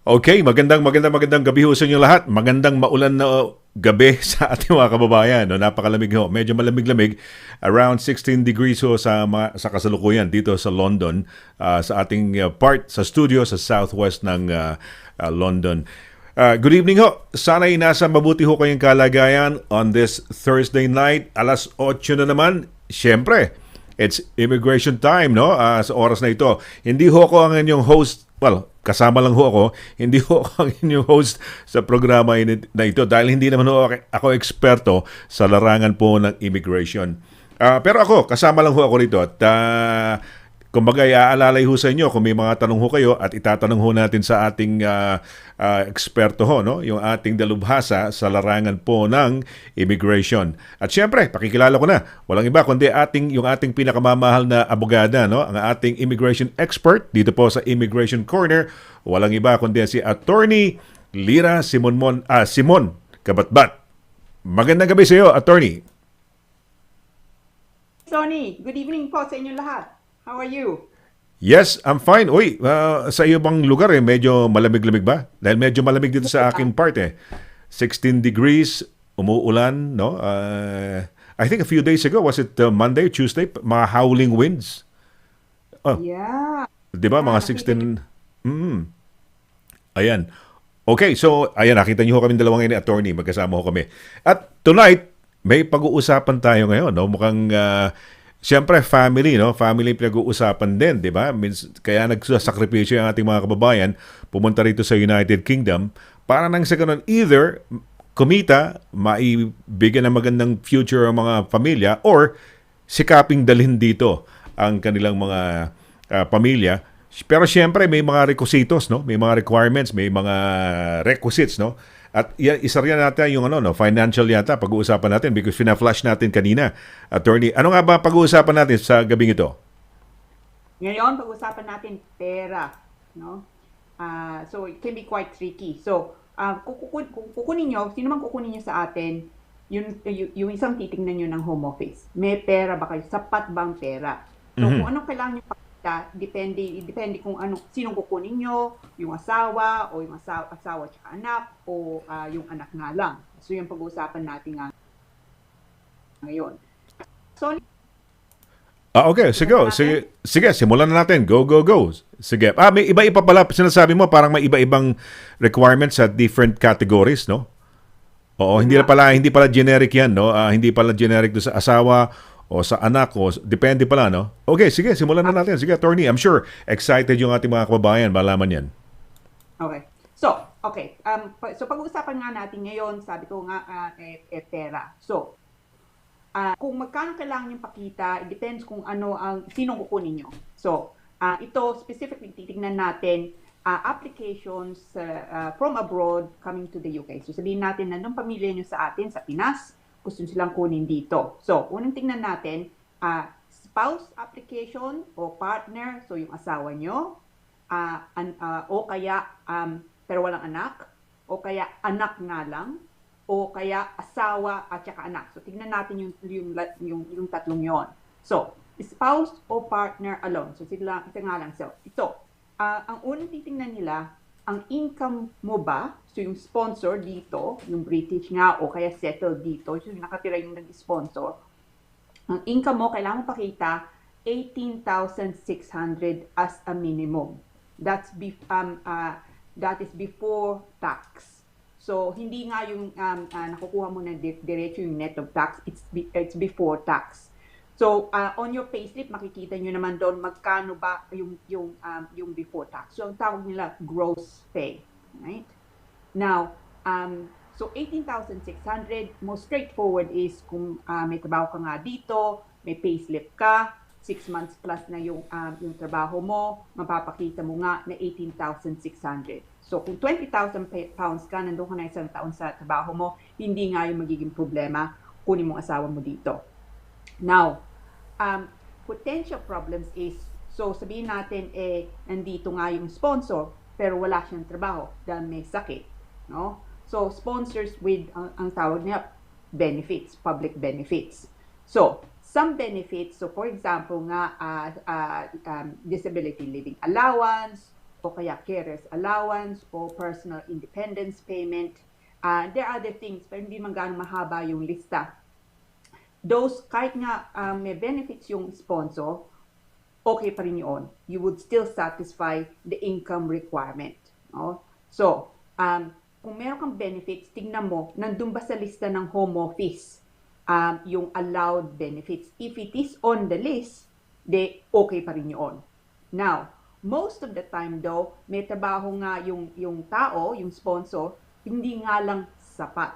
Okay, magandang gabi ho sa inyo lahat. Magandang maulan na gabi sa ating mga kababayan. No? Napakalamig ho. Medyo malamig-lamig. Around 16 degrees ho sa kasalukuyan dito sa London. Sa ating part sa studio sa southwest ng London. Good evening ho. Sana'y nasa mabuti ho kayong kalagayan on this Thursday night. Alas 8 na naman. Siyempre, it's immigration time, no? Sa oras na ito. Hindi ho ako ang inyong host. Well, kasama lang ho ako. Hindi ho ako ang inyong host sa programa na ito dahil hindi naman ho ako eksperto sa larangan po ng immigration. Pero ako, kasama lang ho ako rito at kumbaga, iaalalay ho sa inyo kung may mga tanong ho kayo at itatanong ho natin sa ating eksperto ho, no? Yung ating dalubhasa sa larangan po ng immigration. At syempre, pakikilala ko na, walang iba kundi yung ating pinakamamahal na abogada, no? Ang ating immigration expert dito po sa Immigration Corner. Walang iba kundi si Attorney LIRA Simon CABATBAT. Magandang gabi sa iyo, Attorney. Sonny, good evening po sa inyo lahat. How are you? Yes, I'm fine. Uy, sa iyo bang lugar medyo malamig-lamig ba? Dahil medyo malamig dito sa aking part 16 degrees, umuulan, no? I think a few days ago, was it Monday, Tuesday, mga howling winds? Oh, Yeah. 'di ba mga 16? Ayan. Okay, so ayan, nakita niyo ho kami dalawang ini attorney, magkasama ho kami. At tonight, may pag-uusapan tayo ngayon, no? Mukhang siyempre, family, no? Family pinag-uusapan din, di ba? Kaya nagsasakripisyo ang ating mga kababayan pumunta rito sa United Kingdom para nang sa ganun, either kumita, maibigyan ng magandang future ang mga pamilya, or sikaping dalhin dito ang kanilang mga pamilya. Pero siyempre, may mga requisitos, no? May mga requirements, may mga requisites, no? At isa rin natin yung financial yata pag-uusapan natin because fina-flash natin kanina. Attorney, ano nga ba pag-uusapan natin sa gabing ito? Ngayon, pag-usapan natin pera, no? So it can be quite tricky. So, kung kukunin nyo, sino man kukunin nyo sa atin, yung isang titingnan nyo ng home office. May pera ba kayo? Sapat bang pera? So, kung anong kailangan nyo pakita, depende kung sinong kukunin nyo, yung asawa, o yung asawa at anak, o yung anak nga lang. So, yung pag-uusapan natin ngayon. So, Okay, sige, simulan na natin. Go. Sige. May iba-iba pala, sinasabi mo, parang may iba-ibang requirements sa different categories, no? Oo, hindi pala generic yan, no? Hindi pala generic do sa asawa o sa anak o depende pala, no? Okay, sige, simulan na natin. Sige, attorney, I'm sure excited yung ating mga kababayan malaman yan. Okay. So, okay. So pag-uusapan nga natin ngayon, sabi ko nga, pera. So, kung magkano kailangan yung pakita, it depends kung sinong kukunin nyo. So, ito specifically titignan natin applications from abroad coming to the UK. So, sabihin natin nandun pamilya nyo sa atin, sa Pinas, gusto silang kunin dito. So, unang tingnan natin, spouse application o partner, so yung asawa nyo, o kaya, pero walang anak, o kaya anak nga lang, o kaya asawa at saka anak. So, tignan natin yung tatlong yon. So, spouse o partner alone. So, isa nga lang. So, ito, ang unang titingnan nila, ang income mo ba? So, yung sponsor dito, yung British nga, o kaya settled dito, so yung nakatira yung nag-sponsor. Ang income mo, kailangan mo pakita 18,600 as a minimum. That is before tax. So, hindi nga yung nakukuha mo na diretso yung net of tax, it's before tax. So, on your payslip, makikita nyo naman doon magkano ba yung before tax. So, ang tawag nila gross pay. Right? Now, so 18,600, most straightforward is kung may trabaho ka nga dito, may payslip ka, 6 months plus na yung trabaho mo, mapapakita mo nga na 18,600. So, kung 20,000 pounds ka, nandun ka na isang taon sa trabaho mo, hindi nga yung magiging problema, kunin mong asawa mo dito. Now, potential problems is, so sabihin natin, nandito nga yung sponsor, pero wala siyang trabaho dahil may sakit. No? So, sponsors with, ang tawag niya, benefits, public benefits. So, some benefits, so for example nga, disability living allowance, o kaya carer's allowance o personal independence payment. There are other things, pero hindi man gaano mahaba yung lista. Those, kahit nga may benefits yung sponsor, okay pa rin yun. You would still satisfy the income requirement. No? So, kung meron kang benefits, tingnan mo, nandun ba sa lista ng home office yung allowed benefits? If it is on the list, okay pa rin yun. Now, most of the time though, may trabaho nga yung tao, yung sponsor, hindi nga lang sapat.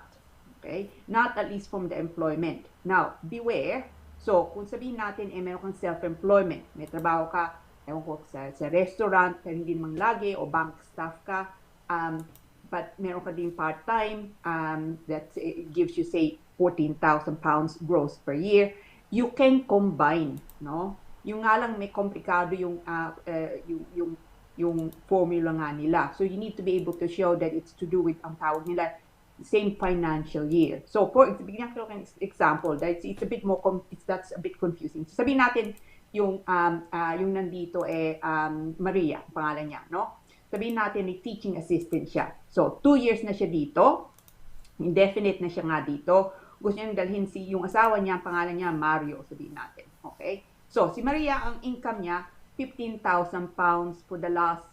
Okay? Not at least from the employment. Now, beware. So, kung sabihin natin, meron kang self-employment, may trabaho ka, ewan ko, sa restaurant, pero hindi naman lagi, o bank staff ka, but meron ka din part-time, that gives you, say, 14,000 pounds gross per year, you can combine, no? Yung nga lang may komplikado yung formula nga nila. So, you need to be able to show that it's to do with, ang tawag nila, same financial year. So, bigyan ko ng example, that's a bit more, that's a bit confusing. So, sabihin natin, yung nandito Maria, pangalan niya, no? Sabihin natin, teaching assistant siya. So, 2 years na siya dito, indefinite na siya nga dito, gusto niyang dalhin yung asawa niya, pangalan niya Mario, sabihin natin, okay? So, si Maria, ang income niya, 15,000 pounds for the last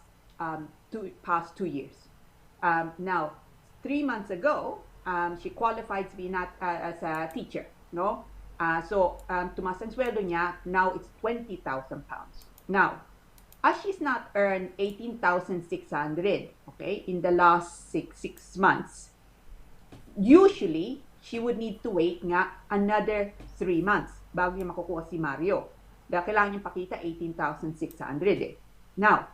past 2 years. Now, 3 months ago, she qualified to be as a teacher, no? So, tumaas ang sweldo niya, now it's 20,000 pounds. Now, as she's not earned 18,600, okay, in the last six months, usually, she would need to wait nga another 3 months bago niya makukuha si Mario. Dahil kailangan niyang pakita 18,600 eh. Now,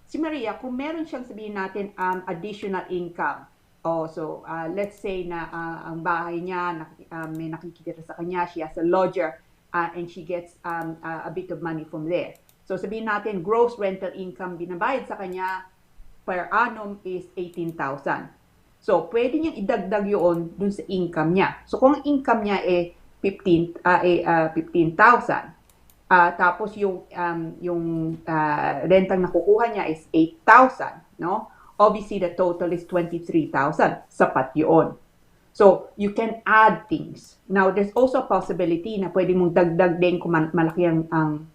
si Maria, kung meron siyang sabihin natin additional income, let's say na ang bahay niya, may nakikitira sa kanya, she has a lodger, and she gets a bit of money from there. So sabihin natin, gross rental income binabayad sa kanya per annum is 18,000. So, pwede niyang idagdag yun dun sa income niya. So, kung ang income niya 15,000, tapos yung rentang nakukuha niya is 8,000, no? Obviously, the total is 23,000. Sapat yun. So, you can add things. Now, there's also a possibility na pwede mong dagdag din kung malaki ang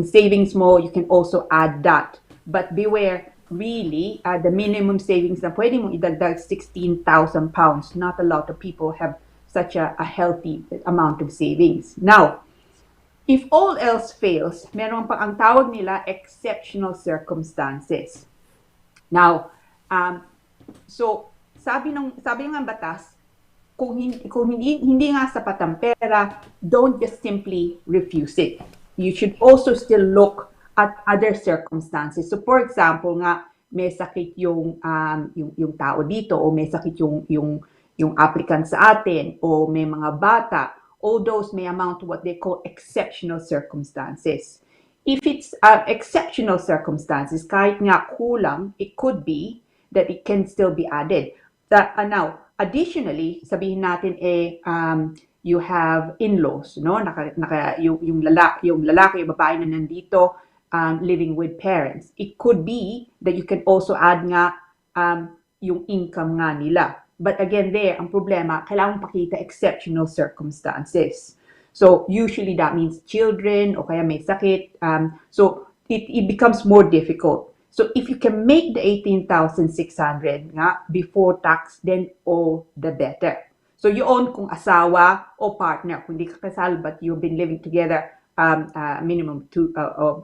savings mo, you can also add that. But beware, really, the minimum savings na pwede mong idagdag 16,000 pounds. Not a lot of people have such a healthy amount of savings. Now, if all else fails, meron pa ang tawag nila exceptional circumstances. Now, so sabi ng batas, kung hindi nga sapat ang pera, don't just simply refuse it. You should also still look at other circumstances. So for example nga, may sakit yung tao dito, o may sakit yung applicant sa atin, o may mga bata, all those may amount to what they call exceptional circumstances. If it's exceptional circumstances, kahit nga kulang, it could be that it can still be added. Now, additionally, sabihin natin you have in-laws, no? Yung lalaki, yung babae na nandito, living with parents. It could be that you can also add nga yung income nga nila. But again, ang problema, kailangan pakita exceptional circumstances. So usually that means children o kaya may sakit. So it becomes more difficult. So if you can make the 18,600 nga before tax, then all the better. So yun kung asawa o partner, kung di ka kasal but you've been living together minimum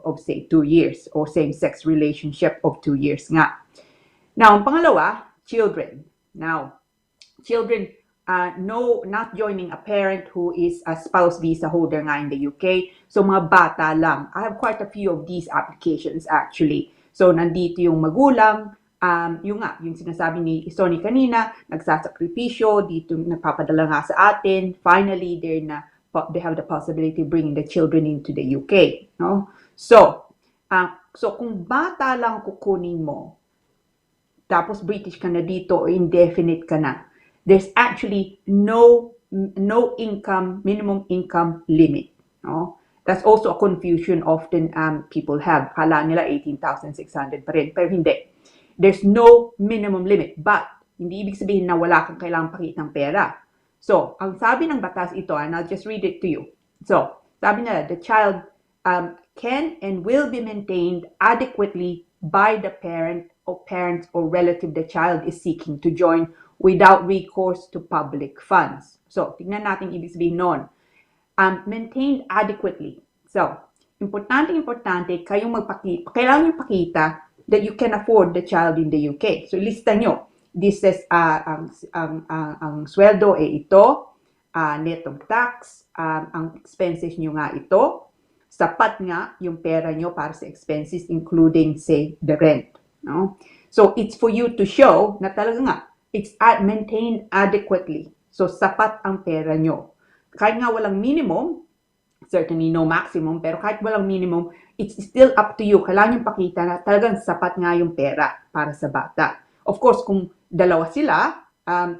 of say 2 years, or same-sex relationship of 2 years nga. Now, ang pangalawa, children. Now, children, no, not joining a parent who is a spouse visa holder nga in the UK. So, mga bata lang. I have quite a few of these applications actually. So, nandito yung magulang, yung sinasabi ni Sonny kanina, nagsasakripisyo, dito nagpapadala nga sa atin. Finally, they have the possibility of bringing the children into the UK. No? So kung bata lang kukunin mo, tapos British ka na dito o indefinite ka na, there's actually no minimum income limit. No? That's also a confusion often people have. Kala nila 18,600 pa rin, pero hindi. There's no minimum limit, but hindi ibig sabihin na wala kang kailangang pakitang pera. So, ang sabi ng batas ito, and I'll just read it to you. So, sabi nila, the child can and will be maintained adequately by the parent or parents or relative the child is seeking to join without recourse to public funds. So, tingnan natin ibig sabihin noon. Maintained adequately. So, importante, kayong kailangan yung pakita that you can afford the child in the UK. So, lista nyo. This is, ang sweldo ito, net of tax, ang expenses nyo nga ito, sapat nga yung pera nyo para sa expenses including, say, the rent. No? So, it's for you to show na talaga nga, it's maintained adequately. So, sapat ang pera nyo. Kahit nga walang minimum, certainly no maximum, pero kahit walang minimum, it's still up to you. Kailangan yung pakita na talagang sapat nga yung pera para sa bata. Of course, kung dalawa sila,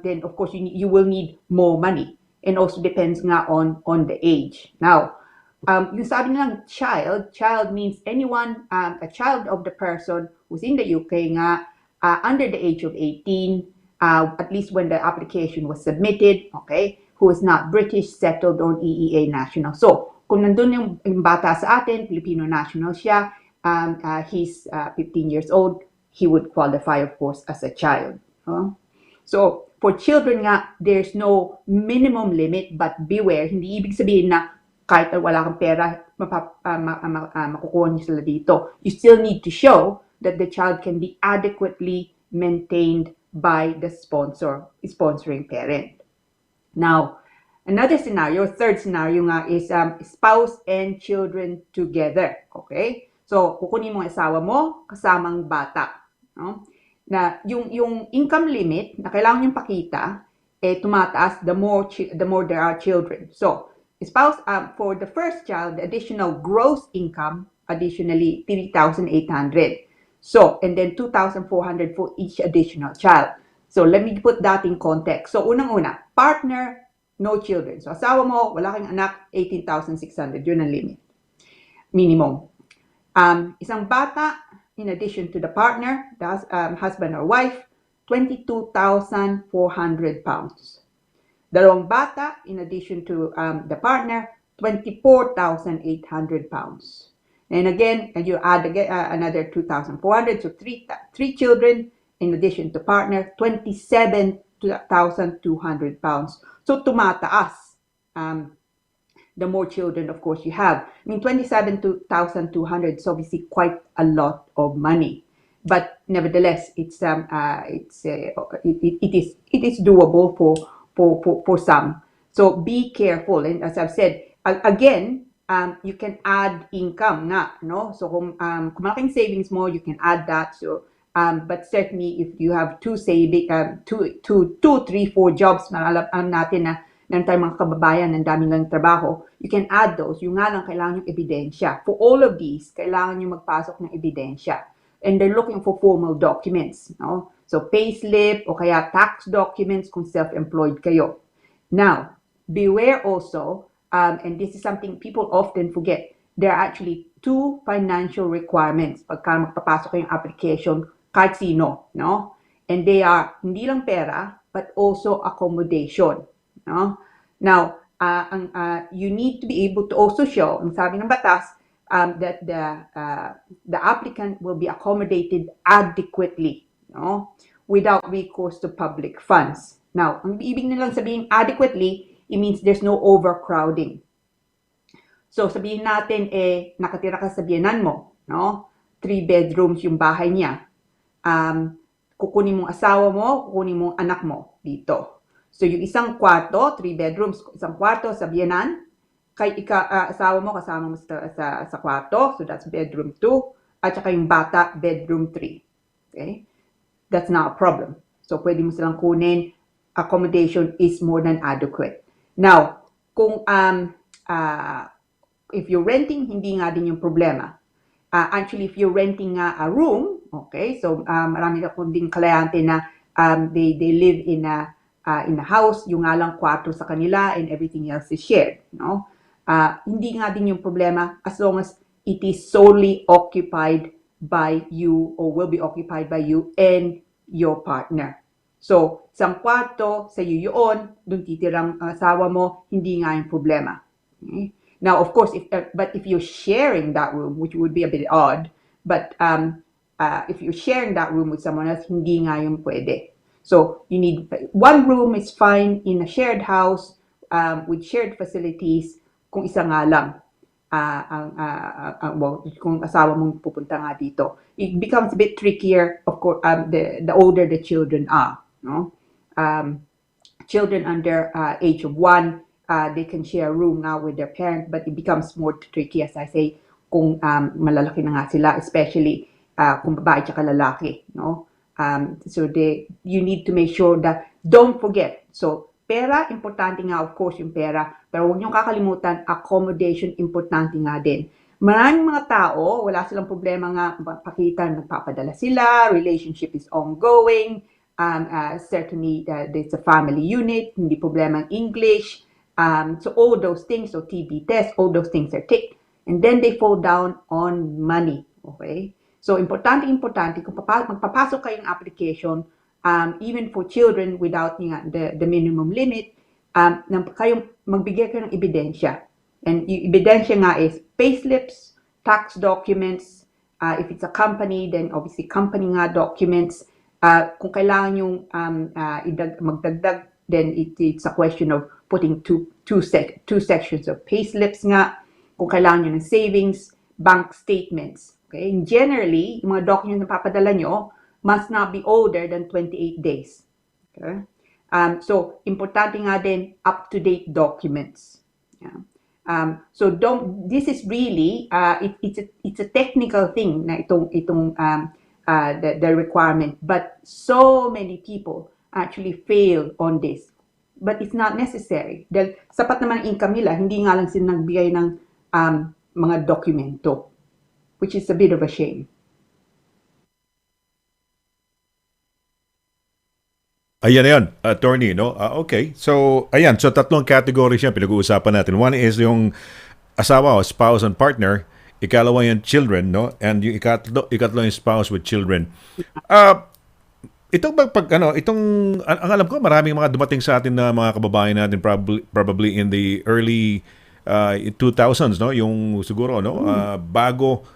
then of course you will need more money. And also depends nga on the age. Now, yung sabi nilang child means anyone, a child of the person who's in the UK nga, under the age of 18, at least when the application was submitted, okay, who is not British, settled, or EEA national. So, kung nandun yung bata sa atin, Filipino national siya, he's 15 years old, he would qualify, of course, as a child. So, for children nga, there's no minimum limit, but beware, hindi ibig sabihin na kahit wala kang pera, makukuha niyo sila dito. You still need to show that the child can be adequately maintained by the sponsoring parent. Now, another scenario, third scenario nga is spouse and children together. Okay? So, kukunin mo ang asawa mo, kasamang bata. No? Na yung income limit na kailangan yung pakita, tumataas the more there are children. So, spouse, for the first child, the additional gross income, additionally 3,800. So, and then 2,400 for each additional child. So, let me put that in context. So, unang-una, partner, no children. So, asawa mo, wala kang anak, 18,600. Yun ang limit. Minimum. Isang bata, in addition to the partner, the husband or wife, 22,400 pounds. Dalawang bata, in addition to the partner, 24,800 pounds. And again, and you add another 2,400, so three children, in addition to partner, 27,200 pounds. So tumataas. The more children, of course, you have. I mean, 27,200 is obviously quite a lot of money, but nevertheless, it is doable for some. So be careful, and as I've said, again, you can add income nga, no? So kung malaking savings mo, you can add that. So but certainly if you have two, 3, 4 jobs, alam natin na meron tayong mga kababayan, ng daming lang trabaho, you can add those. Yung nga lang, kailangan yung ebidensya. For all of these, kailangan yung magpasok ng ebidensya. And they're looking for formal documents. No? So, payslip o kaya tax documents kung self-employed kayo. Now, beware also, and this is something people often forget, there are actually 2 financial requirements pagka magpapasok kayong application kahit sino. No? And they are hindi lang pera, but also accommodation. No? Now, you need to be able to also show, ang sabi ng batas, that the applicant will be accommodated adequately, no? Without recourse to public funds. Now, ang ibig nilang sabihin adequately, it means there's no overcrowding. So, sabihin natin, nakatira ka sa biyenan mo, no? 3 bedrooms yung bahay niya. Kukunin mong asawa mo, kukunin mong anak mo dito. So, yung isang kwarto, 3 bedrooms, isang kwarto sa biyenan, kay asawa mo, kasama mo sa kwarto, so that's bedroom 2, at saka yung bata, bedroom 3. Okay? That's not a problem. So, pwede mo silang kunin, accommodation is more than adequate. Now, kung if you're renting, hindi nga din yung problema. Actually, if you're renting a room, okay, so marami na kung din kalayante na they live in a house, yung nga lang kwarto sa kanila and everything else is shared, no? Hindi nga din yung problema as long as it is solely occupied by you or will be occupied by you and your partner. So, isang kwarto, sa iyo yun, doon titirang asawa mo, hindi nga yung problema. Okay? Now, of course, but if you're sharing that room, which would be a bit odd, but if you're sharing that room with someone else, hindi nga yung pwede. So, you need, one room is fine in a shared house with shared facilities kung isa nga lang. Well, kung asawa mong pupunta nga dito. It becomes a bit trickier, of course, the older the children are. No? Children under age of 1, they can share a room now with their parents, but it becomes more tricky, as I say, kung malalaki na nga sila, especially kung babae tsaka lalaki. No? So you need to make sure that, don't forget, so pera, importante nga of course yung pera, pero huwag niyong kakalimutan, accommodation, importante nga din. Maraming mga tao, wala silang problema nga, pakita, nagpapadala sila, relationship is ongoing, certainly there's a family unit, hindi problema ang English, so all those things, so TB test, all those things are ticked, and then they fall down on money, okay? So importante, kung magpapasok kayong application, even for children without the minimum limit, kayong magbigay kayo ng ebidensya. And yung ebidensya nga is payslips, tax documents, if it's a company, then obviously company nga documents. Kung kailangan yung magdagdag, then it's a question of putting two sections of payslips nga. Kung kailangan nyo ng savings, bank statements. Okay? And generally, yung mga documents na papadala nyo must not be older than 28 days. Okay? So, importante nga din, up-to-date documents. Yeah. So, this is really, it's a technical thing na the requirement, but so many people actually fail on this. But it's not necessary. Dahil sapat naman ang income nila, hindi nga lang sila nagbigay ng mga dokumento, which is a bit of a shame. Ayan na yan, attorney, no? Okay. So, ayan. So, tatlong categories yan pinag-uusapan natin. One is yung asawa o spouse and partner. Ikalawa yung children, no? And yung ikatlo yung spouse with children. Itong ang alam ko, maraming mga dumating sa atin na mga kababayan natin probably in the early 2000s, no? Yung siguro, no? Bago.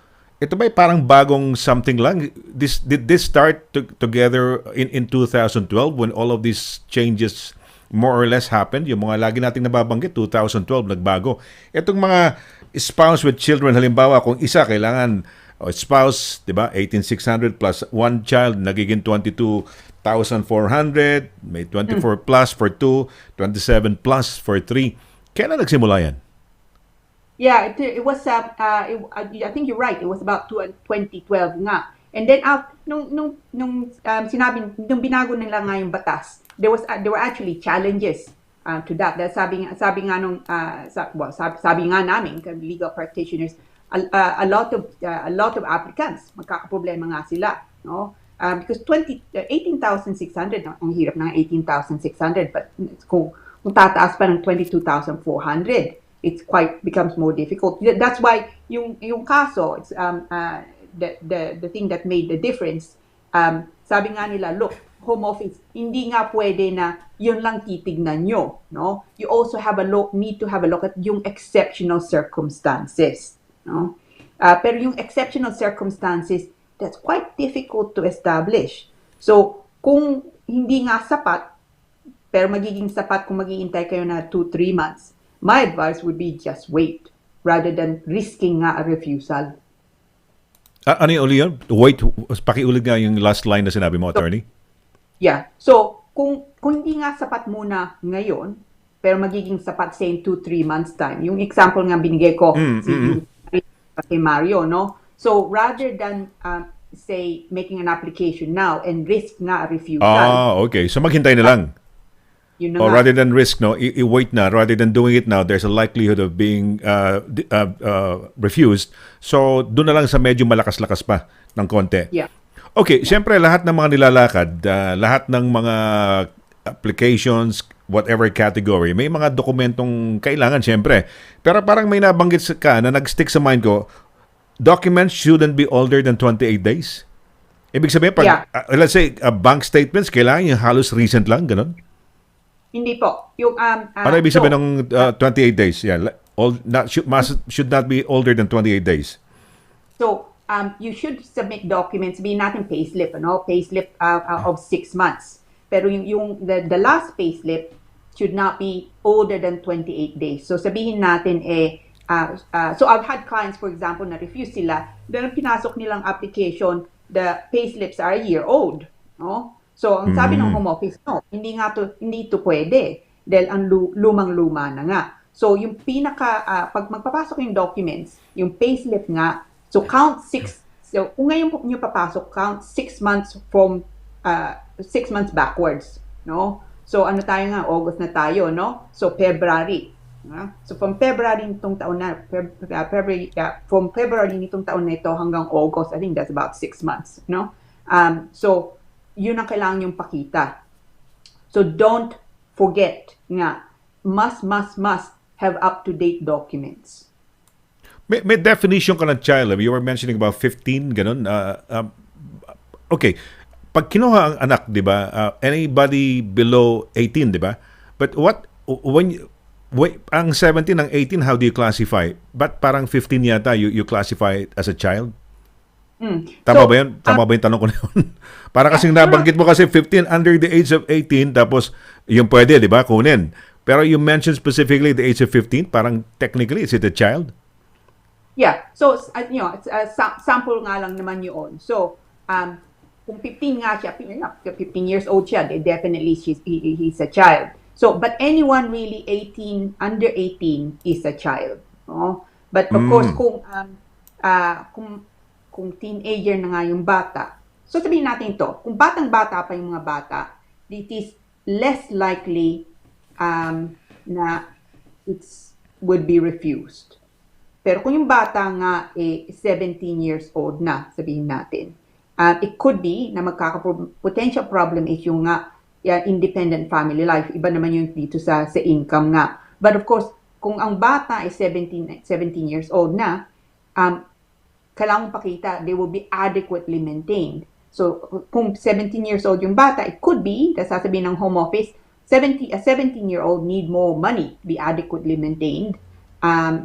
Ito ba parang bagong something lang? Did this start together in 2012 when all of these changes more or less happened? Yung mga lagi nating nababanggit, 2012 nagbago. Itong mga spouse with children, halimbawa, kung isa kailangan spouse, 'di ba? 18,600 plus one child nagiging 22,400, may 24 plus for 2, 27 plus for 3. Kailan nagsimula yan? Yeah, it was. I think you're right. It was about 2012 nga. And then nung binago nila nga yung batas, there were actually challenges to that. Dahil sabi nga namin, legal practitioners, a lot of applicants, magkakaproblema nga sila, no? Because 18,600, ang hirap ng 18,600, but kung tataas pa ng 22,400. It becomes more difficult. That's why yung kaso, it's the thing that made the difference. Sabi nga nila, look, home office, hindi nga pwede na yun lang titignan nyo, no? You also need to have a look at yung exceptional circumstances, no? Pero yung exceptional circumstances, that's quite difficult to establish. So, kung hindi nga sapat, pero magiging sapat kung mag-iintay kayo na 2-3 months, my advice would be just wait rather than risking nga a refusal. Ano yung uli yun? Wait, pakiulit nga yung last line na sinabi mo, attorney. Yeah. So, kung hindi nga sapat muna ngayon, pero magiging sapat say in 2-3 months time. Yung example nga binigay ko kay Mario, no? So, rather than say making an application now and risk nga a refusal. Okay. So, maghintay na lang. Rather than risk, no, i-wait na. Rather than doing it now, there's a likelihood of being refused. So, doon na lang sa medyo malakas-lakas pa ng konti. Yeah. Okay, siyempre lahat ng mga nilalakad, lahat ng mga applications, whatever category, may mga dokumentong kailangan, syempre. Pero parang may nabanggit ka na nag-stick sa mind ko, documents shouldn't be older than 28 days. Ibig sabihin, pag, Yeah. let's say, bank statements, kailangan yung halos recent lang, ganun? Hindi po. Yung, Ano ibig sabihin ng 28 days? Yeah, should not be older than 28 days. So, you should submit documents, sabihin natin payslip, payslip of 6 months. Pero the last payslip should not be older than 28 days. So, sabihin natin, so I've had clients, for example, na refuse sila, dahil pinasok nilang application, the payslips are a year old. No? So, ang sabi ng home office, no, hindi ito pwede, dahil ang lumang-luma na nga. So, yung pag magpapasok yung documents, yung payslip nga, so count 6, so kung ngayon nyo papasok, count 6 months from 6 months backwards, no? So ano tayo nga, August na tayo, no? So February. So from February nitong taon na, from February nitong taon na ito hanggang August, I think that's about 6 months, no? So yun ang kailangan yung pakita. So don't forget nga, must have up-to-date documents. May definition ka ng child. You were mentioning about 15, ganun. Okay. Pag kinuha ang anak, di ba, anybody below 18, di ba? But ang 17, ang 18, how do you classify? But parang 15 yata, you classify it as a child? Tama ba yun? Tama ba yung tanong ko na yun? Para kasing nabanggit mo kasi 15 under the age of 18, tapos yung pwede, di ba, kunin. Pero you mentioned specifically the age of 15, parang technically, is it a child? Yeah. So, it's a sample nga lang naman yun. So, kung 15 nga siya, 15 years old siya, definitely he's a child. So, but anyone really under 18 is a child. No? But of course, kung teenager na nga yung bata, so sabihin natin ito, kung batang-bata pa yung mga bata, it is less likely na would be refused. Pero kung yung bata nga 17 years old na, sabihin natin, it could be na potential problem is yung independent family life. Iba naman yung dito sa income nga. But of course, kung ang bata is 17 years old na, kailangan pakita, they will be adequately maintained. So, kung 17 years old yung bata, it could be, sasabihin ng home office, a 17-year-old need more money to be adequately maintained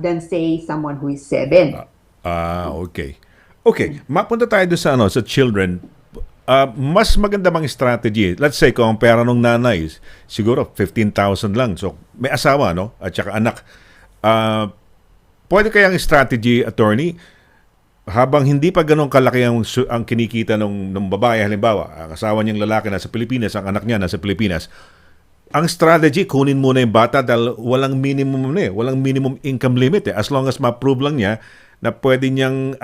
than say someone who is 7. Okay. Okay, mapunta tayo doon sa children. Mas maganda bang strategy? Let's say kung ang pera ng nanay siguro 15,000 lang. So may asawa, no? At saka anak. Pwede kayang strategy, attorney, habang hindi pa ganun kalaki ang kinikita ng babae, halimbawa, ang asawa niyang lalaki nasa Pilipinas, ang anak niya nasa Pilipinas, ang strategy, kunin muna yung bata dahil walang minimum income limit. As long as ma-prove lang niya na pwede niyang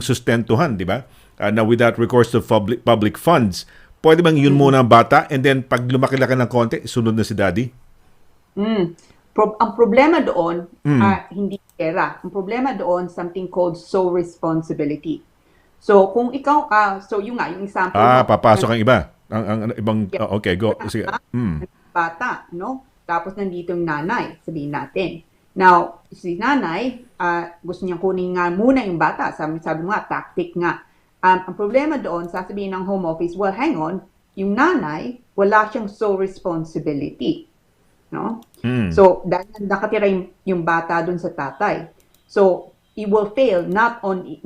sustentuhan, di ba? Na without recourse to public funds. Pwede bang yun muna ang bata and then pag lumaki-laki ng konti, sunod na si daddy? Ang problema doon, hindi pera. Ang problema doon, something called sole responsibility. So, kung ikaw, so yung example mo. Papasok ang iba. Ang ibang, okay, go. Sige. Bata, no? Tapos nandito yung nanay, sabihin natin. Now, si nanay, gusto niya kunin nga muna yung bata. Sabi mo nga, tactic nga. Ang problema doon, sasabihin ng home office, well, hang on, yung nanay, wala siyang sole responsibility. No? So, dahil nakatira yung bata doon sa tatay. So, it will fail not on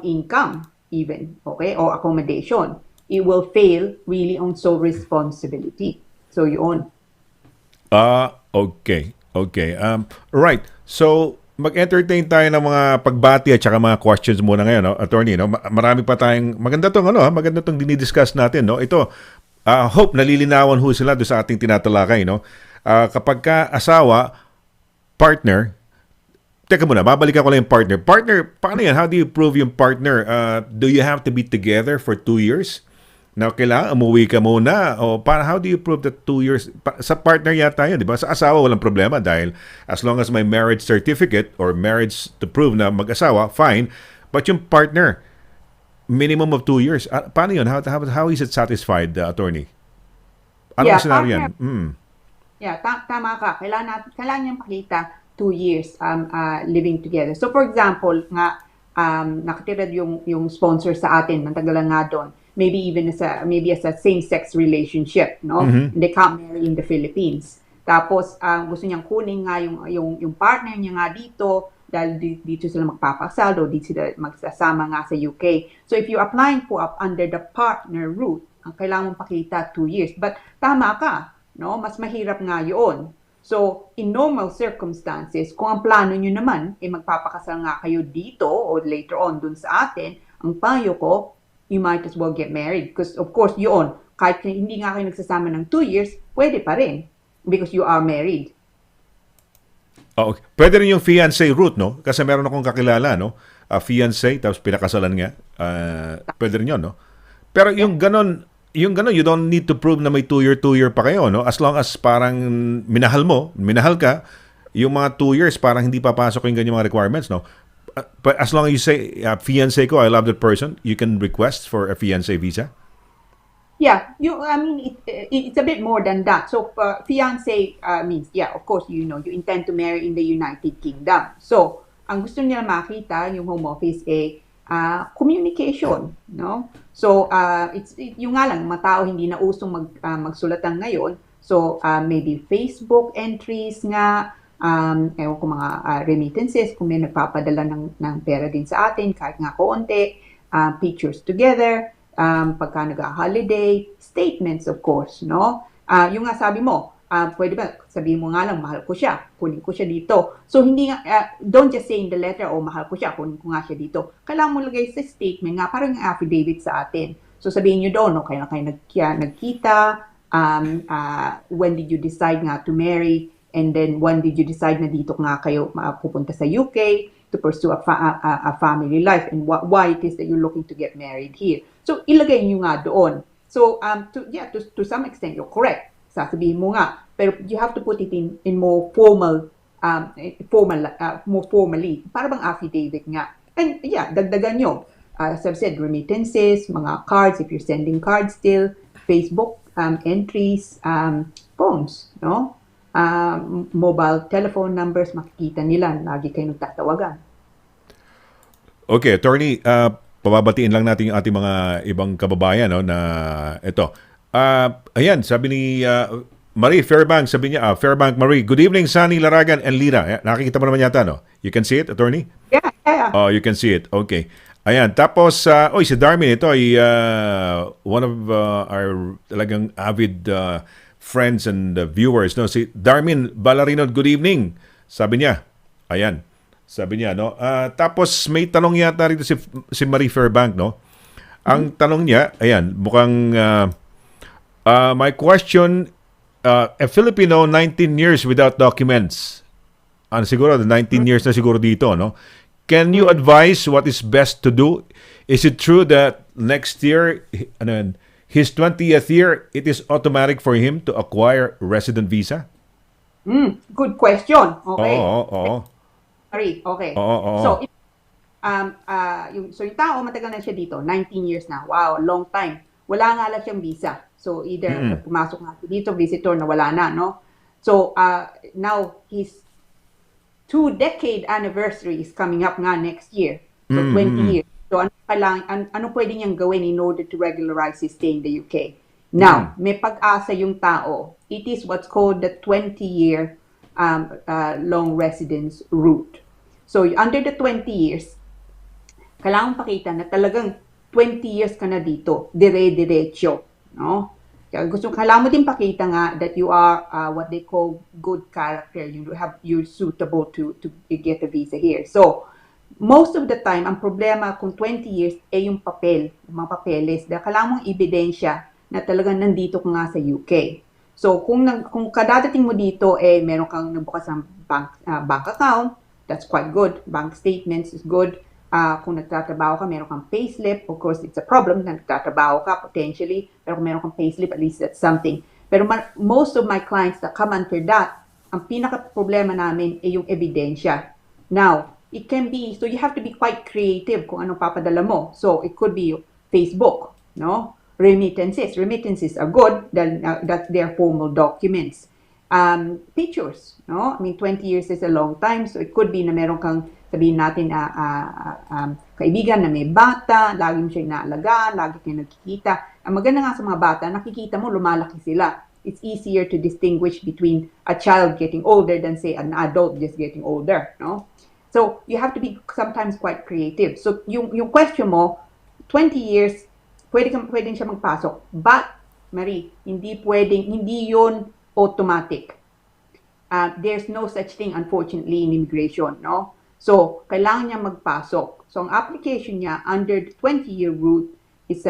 income even, okay, or accommodation. It will fail really on sole responsibility. So, yun. Okay. Right. So, mag-entertain tayo ng mga pagbati at saka mga questions muna ngayon, no? Attorney, no? Marami pa tayong maganda tong dinidiscuss natin, no? Ito, hope nalilinawan ho sila doon sa ating tinatalakay, no? Kapag ka asawa, partner, teka muna, babalikan ko lang yung partner. Partner, paano yan? How do you prove yung partner? Do you have to be together for 2 years? Now, kailangan umuwi ka muna. O how do you prove that 2 years? Sa partner yata yun, di ba? Sa asawa, walang problema dahil as long as may marriage certificate or marriage to prove na mag-asawa, fine. But yung partner, minimum of 2 years. Paano yun? How is it satisfied, attorney? Anong Yeah, senaryo yan? partner. Yeah, tama ka. Kailangan niyang pakita 2 years living together. So for example, nga nakatira yung sponsor sa atin, matagal nga doon. Maybe even as a same-sex relationship, no? And they can't marry in the Philippines. Tapos gusto niyang kunin nga yung partner niya nga dito dahil dito sila magpapakasal o dito sila magsasama nga sa UK. So if you're applying po under the partner route, ang kailangan mong pakita 2 years. But tama ka, no? Mas mahirap nga yun. So, in normal circumstances, kung ang plano nyo naman, magpapakasal nga kayo dito o later on dun sa atin, ang payo ko, you might as well get married. Because of course, yun, kahit hindi nga kayo nagsasama ng 2 years, pwede pa rin. Because you are married. Oh, okay. Pwede rin yung fiancé route, no? Kasi meron akong kakilala, no? Fiancé, tapos pinakasalan nga. Pwede rin yun, no? Pero yung ganon, you don't need to prove na may 2 year pa kayo, no? As long as parang minahal ka, yung mga 2 years parang hindi papasok yung ganyan mga requirements, no? But as long as you say, fiancé ko, I love that person, you can request for a fiancé visa? Yeah, it's a bit more than that. So, fiancé means, yeah, of course, you intend to marry in the United Kingdom. So, ang gusto nila makita, yung Home Office, communication, no? So, yung nga lang, mga tao hindi na usong magsulatan ngayon. So, maybe Facebook entries nga, ewan ko mga remittances, kung may nagpapadala ng pera din sa atin, kahit nga konti, pictures together, pagka nag-holiday, statements of course, no? Yung nga sabi mo, pwede ba, sabihin mo nga lang, mahal ko siya, kunin ko siya dito. So, hindi nga, don't just say in the letter, mahal ko siya, kunin ko nga siya dito. Kailangan mo lagay sa statement nga, parang yung affidavit sa atin. So, sabihin nyo doon, kaya nagkita, when did you decide nga to marry, and then when did you decide na dito nga kayo pupunta sa UK to pursue a family life, and why it is that you're looking to get married here. So, ilagay nyo nga doon. So, to some extent, you're correct. Sasabihin mo nga, pero you have to put it in more more formally, para bang affidavit nga. And yeah, dagdagan nyo. As I've said, remittances, mga cards, if you're sending cards still, Facebook entries, phones, no? Mobile telephone numbers, makikita nila, lagi kayo nagtatawagan. Okay, attorney, pababatiin lang natin yung ating mga ibang kababayan, no, na ito. Ayan, sabi ni Marie Fairbank, sabi niya, Fairbank Marie, good evening, Sunny, Laragan, and Lira. Nakikita mo naman yata, no? You can see it, attorney? Yeah. Oh, you can see it. Okay. Ayan, tapos, si Darmin, ito ay one of our talagang avid friends and viewers, no? Si Darmin Ballarino, good evening. Sabi niya, ayan, sabi niya, no? Tapos, may tanong yata rito si Marie Fairbank, no? Ang tanong niya, ayan, mukhang... my question, a Filipino 19 years without documents. Siguro 19 years na siguro dito, no? Can you advise what is best to do? Is it true that next year, his 20th year, it is automatic for him to acquire resident visa? Good question. Okay. Oo. Sorry, okay. Oo. So, yung tao, matagal na siya dito, 19 years na. Wow, long time. Wala nga lang siyang visa. So, either pumasok nga dito, visitor na wala na, no? So, now, his 2-decade anniversary is coming up nga next year. So, 20 years. So, ano pwede niyang gawin in order to regularize his stay in the UK? Now, may pag-asa yung tao. It is what's called the 20-year long residence route. So, under the 20 years, kailangan pakita na talagang 20 years ka na dito, dire-diretso, no? Kailangan mo din pakita nga that you are what they call good character. You're suitable to get a visa here. So, most of the time, ang problema kung 20 years yung papel, yung mga papeles, dahil kailangan mong ebidensya na talagang nandito ka nga sa UK. So, kung kadadating mo dito, meron kang nabukas ng bank account, that's quite good. Bank statements is good. Kung nagtatrabaho ka, meron kang payslip, of course, it's a problem na nagtatrabaho ka potentially, pero kung meron kang payslip, at least that's something. Pero most of my clients that come under that, ang pinaka-problema namin ay yung ebidensya. Now, it can be, so you have to be quite creative kung anong papadala mo. So, it could be Facebook, no? remittances. Remittances are good, that's their formal documents. Pictures, no? I mean, 20 years is a long time, so it could be na meron kang, sabihin natin, kaibigan na may bata, lagi mo siya inaalagaan, lagi kayo nagkikita. Ang maganda nga sa mga bata, nakikita mo, lumalaki sila. It's easier to distinguish between a child getting older than, say, an adult just getting older, no? So, you have to be sometimes quite creative. So, yung question mo, 20 years, pwede siya magpasok. But, Marie, hindi yun automatic. There's no such thing, unfortunately, in immigration, no? So, kailangan niya magpasok. So, ang application niya under the 20-year route is,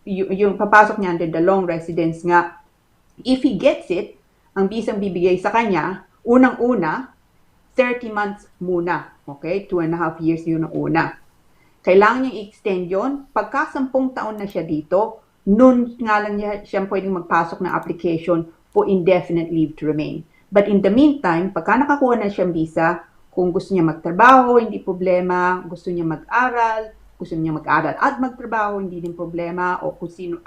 yung papasok niya under the long residence nga, if he gets it, ang bisang bibigay sa kanya, unang-una, 30 months muna. Okay? 2.5 years yun ang una. Kailangan niyang i-extend yun. Pagka 10 taon na siya dito, nun nga lang siya pwedeng magpasok ng application for indefinite leave to remain. But in the meantime, pagka nakakuha na siyang visa, kung gusto niya magtrabaho, hindi problema. Gusto niya mag-aral at magtrabaho, hindi din problema. O kung sino,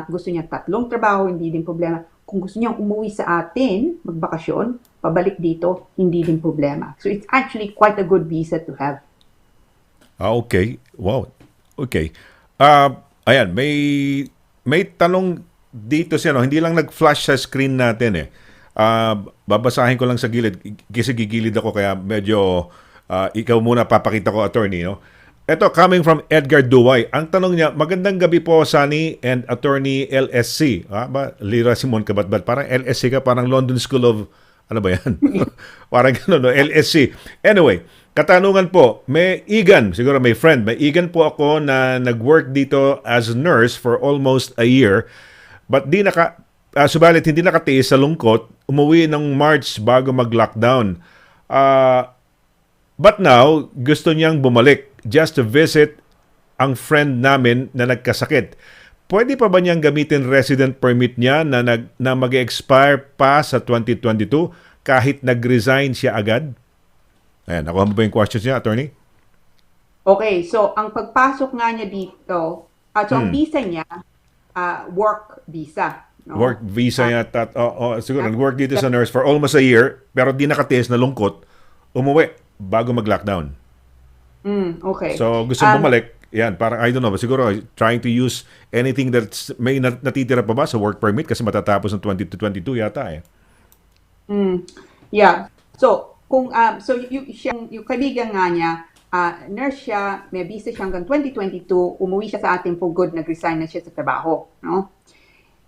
gusto niya 3 trabaho, hindi din problema. Kung gusto niyang umuwi sa atin, magbakasyon, pabalik dito, hindi din problema. So it's actually quite a good visa to have. Okay. Wow. Okay. Ayan, may tanong dito siya, no? Hindi lang nag-flash sa screen natin eh. Babasahin ko lang sa gilid kasi gigilid ako kaya medyo ikaw muna papakita ko, attorney, no? Ito, coming from Edgar Duway. Ang tanong niya, magandang gabi po, Sunny and Attorney LSC. LIRA Simon CABATBAT. Parang LSC ka, parang London School of, ano ba yan? Parang gano'n, no? LSC. Anyway, katanungan po, may friend po ako na nag-work dito as a nurse for almost a year, but subalit hindi nakatiis sa lungkot, umuwi ng March bago mag-lockdown. But now, gusto niyang bumalik just to visit ang friend namin na nagkasakit. Pwede pa ba niyang gamitin resident permit niya na mag-expire pa sa 2022 kahit nag-resign siya agad? Ayan, nakuha mo ba yung questions niya, attorney? Okay, so ang pagpasok nga niya dito, ang visa niya, work visa. No? Work visa niya, siguro nag-work dito sa nurse for almost a year, pero di nakatiis na lungkot, umuwi bago mag-lockdown. Okay. So, gusto bumalik, yan, parang, I don't know, siguro trying to use anything that's may natitira pa ba sa work permit kasi matatapos ng 2022 yata eh. Yeah. So, yung kaibigan nga niya, nurse siya, may visa siya hanggang 2022, umuwi siya sa atin for good, nag-resign na siya sa trabaho. No?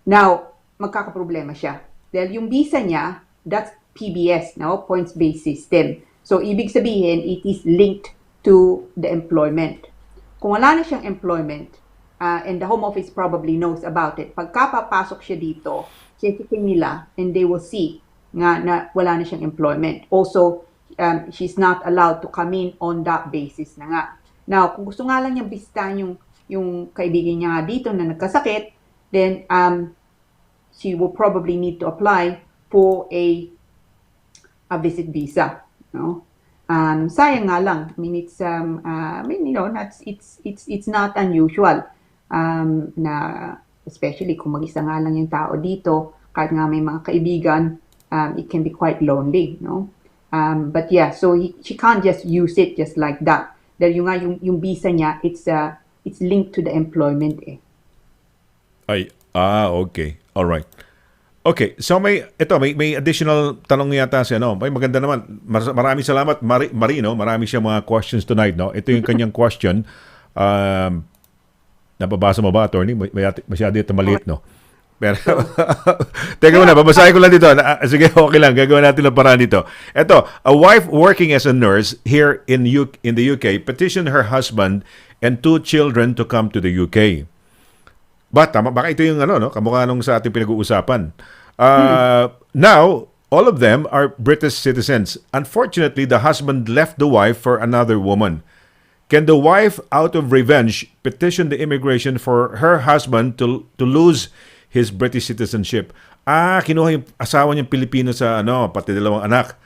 Now, magkakaproblema siya. Dahil yung visa niya, that's PBS, no? Points-based system. So, ibig sabihin, it is linked to the employment. Kung wala na siyang employment, and the Home Office probably knows about it, pagka papasok siya dito, checking nila, and they will see nga na wala na siyang employment. Also, she's not allowed to come in on that basis na nga. Now, kung gusto nga lang niyang bisitahin yung kaibigan niya dito na nagkasakit, then she will probably need to apply for a visit visa. No? Sayang nga lang. I mean, it's it's not unusual na especially kung mag-isa nga lang yung tao dito, kahit nga may mga kaibigan, it can be quite lonely, no? But yeah, so she can't just use it just like that. Dahil yung visa niya, it's linked to the employment eh. Okay. All right. Okay, so may additional tanong yata siya, no? May maganda naman. Maraming salamat, Marino. Marami siya mga questions tonight, no? Ito yung kanyang question. Nababasa mo ba, attorney? Masyado ito maliit, no? Pero, teka muna, babasahin ko lang dito. Sige, okay lang. Gagawin natin ang paraan dito. Ito, a wife working as a nurse here in the UK petitioned her husband and 2 children to come to the UK. Baka ito yung kamukha nung sa ating pinag-uusapan. Now, all of them are British citizens. Unfortunately, the husband left the wife for another woman. Can the wife, out of revenge, petition the immigration for her husband to lose his British citizenship? Kinuha yung asawa niyang Pilipino sa pati 2 anak.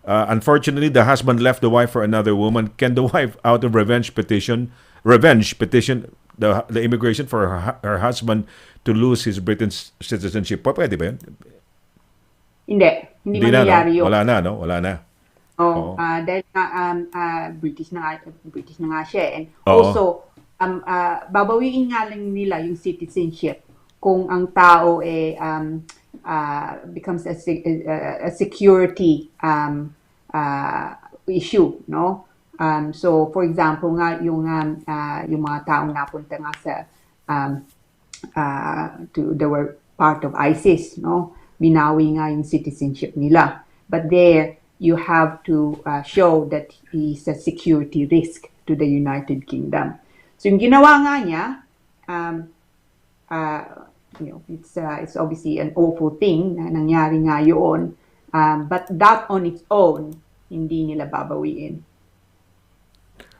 Unfortunately, the husband left the wife for another woman. Can the wife, out of revenge petition the immigration for her husband to lose his British citizenship. Pwede ba yun? Hindi. Hindi Hindi na, no? mangyayari yun. Wala na, no? Wala na. Oo. Dahil nga British na nga siya. And Oo. also, babawiin nga lang nila yung citizenship kung ang tao becomes a security issue, no? So for example nga yung mga taong napunta nga sa they were part of ISIS, no? Binawi nga yung citizenship nila. But there you have to show that he's a security risk to the United Kingdom. So yung ginawa nga niya, it's obviously an awful thing na nangyari nga yun, but that on its own hindi nila babawiin.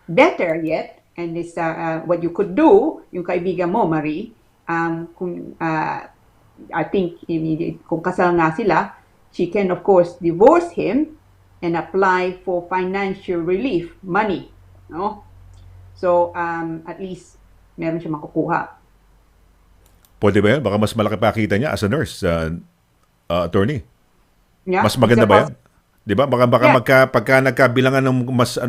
Better yet, and this what you could do, yung kaibigan mo Marie, I think kung kasal nga sila, she can of course divorce him and apply for financial relief money, no? So at least meron siya makukuha. Pwede ba yan? Baka mas malaki pa kita niya as a nurse, attorney. Yeah, Mas maganda ba yan? Di ba? Baka Yeah. pagka nagkabilangan ng mas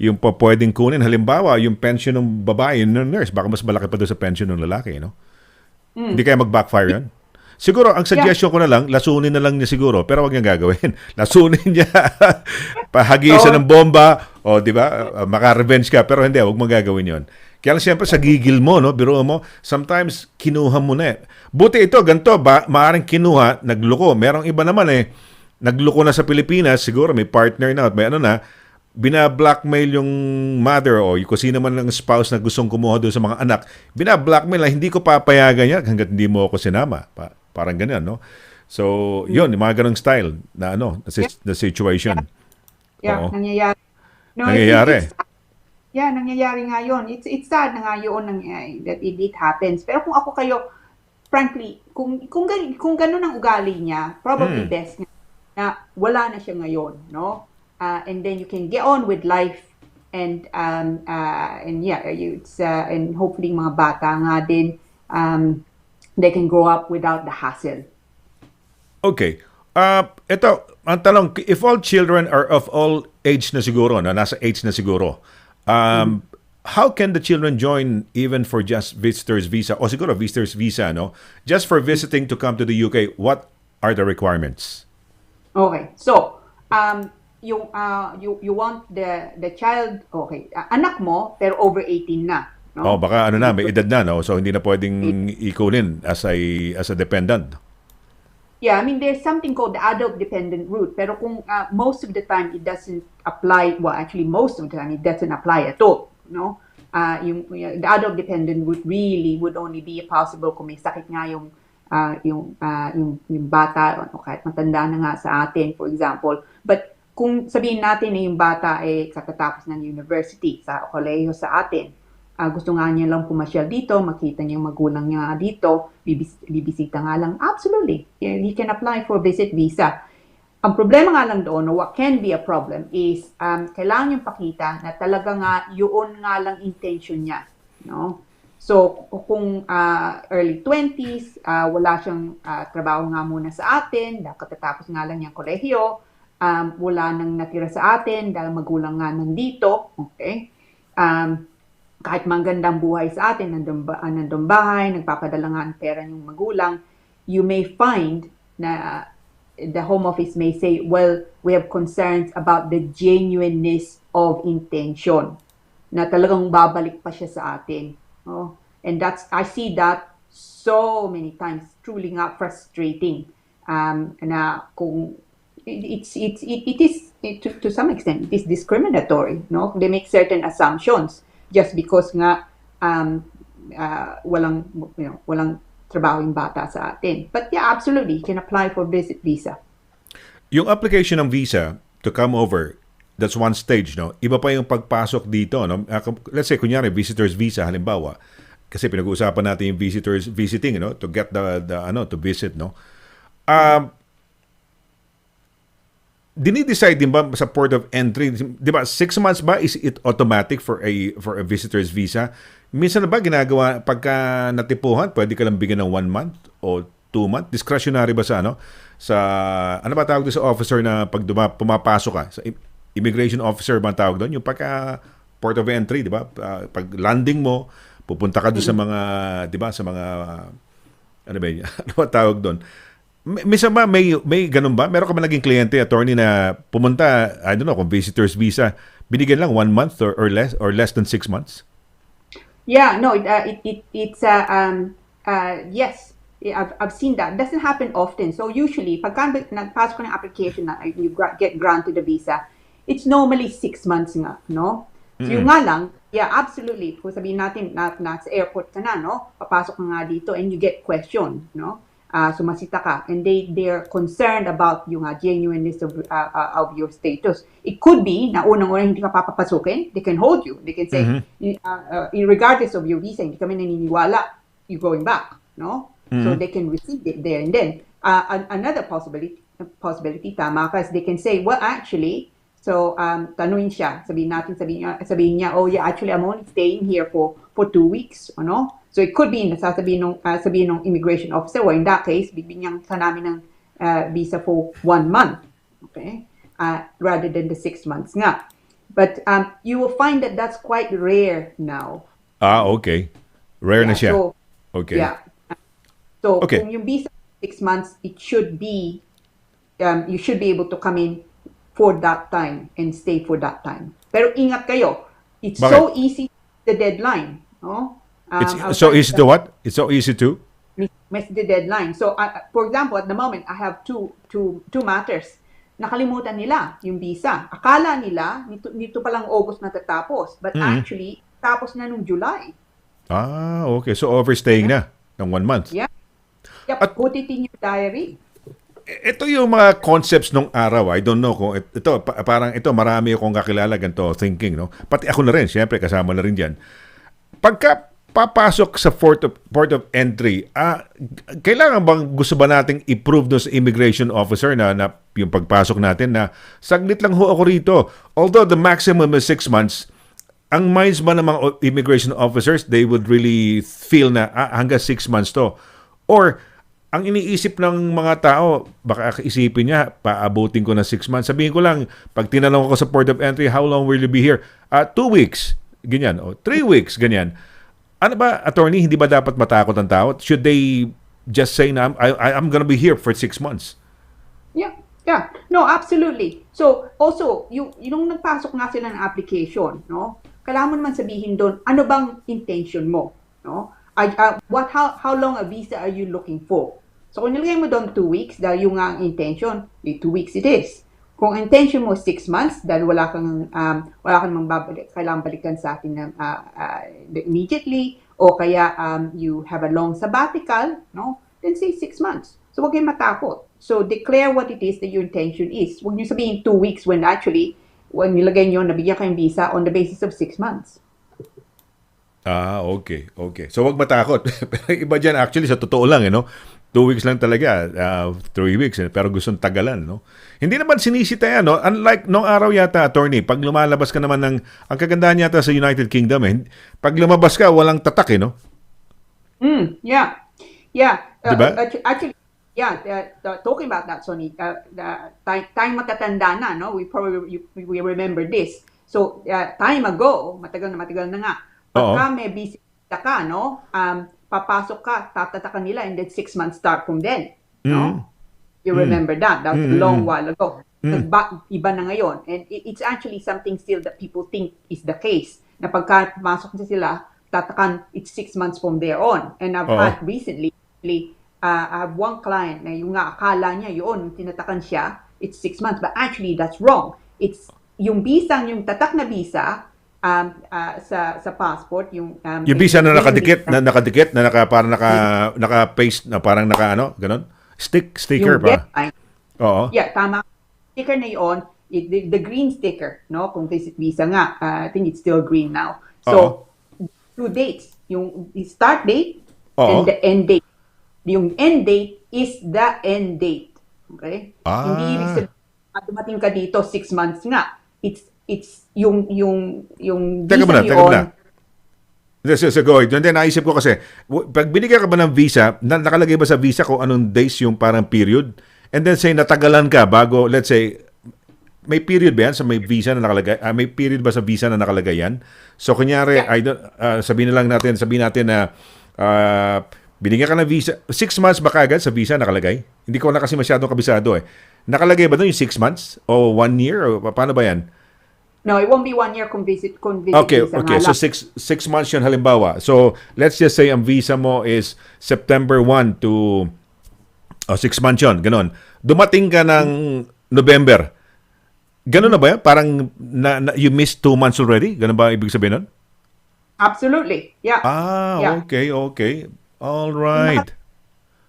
yung pwedeng kunin. Halimbawa, yung pension ng babae, ng nurse, baka mas malaki pa doon sa pension ng lalaki, no? Hindi kaya mag-backfire yan? Siguro, ang suggestion ko na lang, lasunin na lang niya siguro, pero wag niyang gagawin. Lasunin niya, pahagisan ng bomba, o di ba, maka-revenge ka, pero hindi, wag mo gagawin yon. Kaya lang siyempre sa gigil mo, no, biro mo, sometimes kinuha mo na eh. Buti ito, ganito, maaaring kinuha, nagluko. Merong iba naman nagluko na sa Pilipinas, siguro may partner na, at may bina-blackmail yung mother o yung sino man ng spouse na gustong kumuha doon sa mga anak, bina-blackmail na hindi ko papayagan yan hanggat hindi mo ako sinama. Parang ganyan, no? So, yun, yung mga ganong style na na situation. Yeah, Oo. nangyayari. No, Nangyayari. nangyayari nga yun. It's sad na nga yun that it happens. Pero kung ako kayo, frankly, kung ganun ang ugali niya, probably best na wala na siya ngayon, no? And then you can get on with life and hopefully mga bata nga din they can grow up without the hassle. Okay. Ito, ang tanong, if all children are of all age na siguro, nasa age na siguro, how can the children join even for just visitor's visa o siguro visitor's visa, no? Just for visiting to come to the UK, what are the requirements? Okay. So, you want the child, okay, anak mo pero over 18 na, no? Oh, baka may edad na, no? So hindi na pwedeng ikunin as a dependent. Yeah, I mean, there's something called the adult dependent route. Pero kung most of the time it doesn't apply, well, actually most of the time it doesn't apply at all, no? The adult dependent route really would only be possible kung may sakit nga yung bata o kahit matanda na nga sa atin, for example. But kung sabihin natin na yung bata katatapos ng university, sa kolehiyo sa atin, gusto nga niya lang pumasyal dito, makita niya yung magulang niya dito, bibisita nga lang, absolutely. He can apply for visit visa. Ang problema nga lang doon, what can be a problem is, kailangan yung pakita na talaga nga, yun nga lang intention niya. No? So, kung early 20s, wala siyang trabaho nga muna sa atin, katatapos nga lang niyang kolehiyo, wala nang natira sa atin dahil magulang nga nandito, okay? Kahit magandang buhay sa atin, nandun bahay, nagpapadala nga ng pera yung magulang, you may find na the Home Office may say, well, we have concerns about the genuineness of intention, na talagang babalik pa siya sa atin. Oh? And I see that so many times, truly nga frustrating, na kung it is to some extent it is discriminatory, no? They make certain assumptions just because nga walang trabaho yung bata sa atin. But yeah, absolutely, you can apply for visit visa. Yung application ng visa to come over, that's one stage, no? Iba pa yung pagpasok dito, no? Let's say kunyari visitor's visa halimbawa, kasi pinag-uusapan natin yung visitors visiting, no? To get the to visit, no? dinidecide din ba sa port of entry, di ba 6 months ba, is it automatic for a visitor's visa? Minsan na ba ginagawa pagka natipuhan, pwede ka lang bigyan ng 1 month o 2 month? Discretionary ba sa sa ano ba tawag doon sa officer na pag pumapasok ka sa immigration officer ba ang tawag doon, yung pagka port of entry, di ba? Pag landing mo, pupunta ka doon sa mga, di ba, sa mga ano ba yun? Ano ba tawag doon? Misa ba may ganun ba? Meron ka ba naging kliyente, attorney, na pumunta, I don't know, kung visitor's visa, binigyan lang 1 month or less than 6 months? Yeah, no, it's yes, I've seen that. It doesn't happen often. So usually, pagka nagpasok ka ng application na you get granted a visa, it's normally 6 months nga, no? So yung nga lang, yeah, absolutely. Kung sabihin natin na sa airport ka na, no? Papasok ka nga dito and you get questioned, no? Sumasita ka, and they're concerned about yung genuineness of your status. It could be na unang-unang hindi ka papapasukin, they can hold you. They can say, regardless of your visa, hindi kami naniniwala, you're going back, no? So they can receive it there and then. Another possibility, tama ka, is they can say, well, actually, so tanungin siya, sabihin niya, oh yeah, actually, I'm only staying here for 2 weeks, ano? So it could be sabihin ng immigration officer, well, in that case, bibigyan ka namin ng visa for 1 month, okay? Rather than the 6 months nga. But you will find that that's quite rare now. Okay. Rare na siya. So, okay. Yeah. So Okay. kung yung visa 6 months, it should be, you should be able to come in for that time and stay for that time. Pero ingat kayo, it's Bakit? so easy the deadline, no? It's so easy to what? It's so easy to? Miss the deadline. So, for example, at the moment, I have two matters. Nakalimutan nila yung visa. Akala nila, nito palang August natatapos. But actually, tapos na nung July. Okay. So overstaying na ng 1 month. Yeah. Yep, put it in your diary. Ito yung mga concepts nung araw. I don't know kung parang ito, marami akong kakilala ganito thinking, no? Pati ako na rin, syempre, kasama na rin dyan. Pagka papasok sa port of entry, kailangan bang, gusto ba nating i-prove doon sa immigration officer na yung pagpasok natin na saglit lang ho ako rito. Although the maximum is 6 months, ang minds ba ng mga immigration officers, they would really feel na hanggang 6 months to. Or ang iniisip ng mga tao, baka isipin niya, paabutin ko na 6 months. Sabihin ko lang, pag tinanong ko sa port of entry, how long will you be here? 2 weeks, ganyan. O 3 weeks, ganyan. Ano ba, attorney, hindi ba dapat matakot ang tao? Should they just say na, I'm gonna be here for 6 months? Yeah. No, absolutely. So, also, yung nagpasok nga sila ng application, no? Kailangan mo naman sabihin doon, ano bang intention mo, no? How long a visa are you looking for? So, kung nilagay mo doon 2 weeks, dahil yung ang intention, 2 weeks it is. Kung intention mo 6 months, dahil wala kang kailangan balikan sa atin immediately, o kaya you have a long sabbatical, no? Then say 6 months. So, huwag kayong matakot. So, declare what it is that your intention is. Huwag niyo sabihin 2 weeks when actually, when nilagay niyo, nabigyan kayong visa on the basis of 6 months. Okay. So, wag matakot. Pero iba dyan, actually, sa totoo lang, 2 weeks lang talaga, 3 weeks, pero gustong tagalan, no? Hindi naman sinisita yan, no? Unlike nung araw yata, attorney, pag lumalabas ka naman ang kagandahan yata sa United Kingdom, pag lumabas ka, walang tatak, no? Yeah. Diba? Actually, talking about that, Sonny, time matatanda na, no? We remember this. So, time ago, matagal na nga, pagka may bisita ka, no? Papasok ka, tatatakan nila, and then 6 months start from then. No? You remember that? That was a long while ago. Iba na ngayon. And it's actually something still that people think is the case. Na pagka pumasok na sila, tatakan, it's 6 months from there on. And I've had recently, I have one client na yung nga akala niya yun, tinatakan siya, it's 6 months. But actually, that's wrong. It's yung visa, yung tatak na visa, sa passport, yung visa na nakadikit na parang naka-paste na parang ganon? Sticker pa. Oo. Yeah, tama. Sticker na yun, the green sticker, no? Kung visit visa nga, I think it's still green now. So, 2 dates, yung start date and the end date. Yung end date is the end date. Okay? Hindi ibig sabihin dumating ka dito 6 months nga. It's yung Teka visa muna, teka yun. muna. Go ahead. And then naisip ko kasi, pag binigyan ka ba ng visa, nakalagay ba sa visa kung anong days yung parang period? And then say natagalan ka bago, let's say, may period ba yan sa may visa na nakalagay? May period ba sa visa na nakalagay yan? So kunyari, sabihin natin na binigyan ka ng visa, 6 months ba kagad sa visa nakalagay? Hindi ko na kasi masyadong kabisado eh. Nakalagay ba doon yung 6 months? O 1 year? O paano ba yan? No, it won't be 1 year kung visit Okay, visa okay. nga So lang. 6 months yun halimbawa. So let's just say ang visa mo is September 1 to 6 months yun, ganon. Dumating ka ng November. Ganon na ba yan? Parang you missed 2 months already? Ganon ba ibig sabihin nun? Absolutely. Yeah. Yeah. Okay. All right.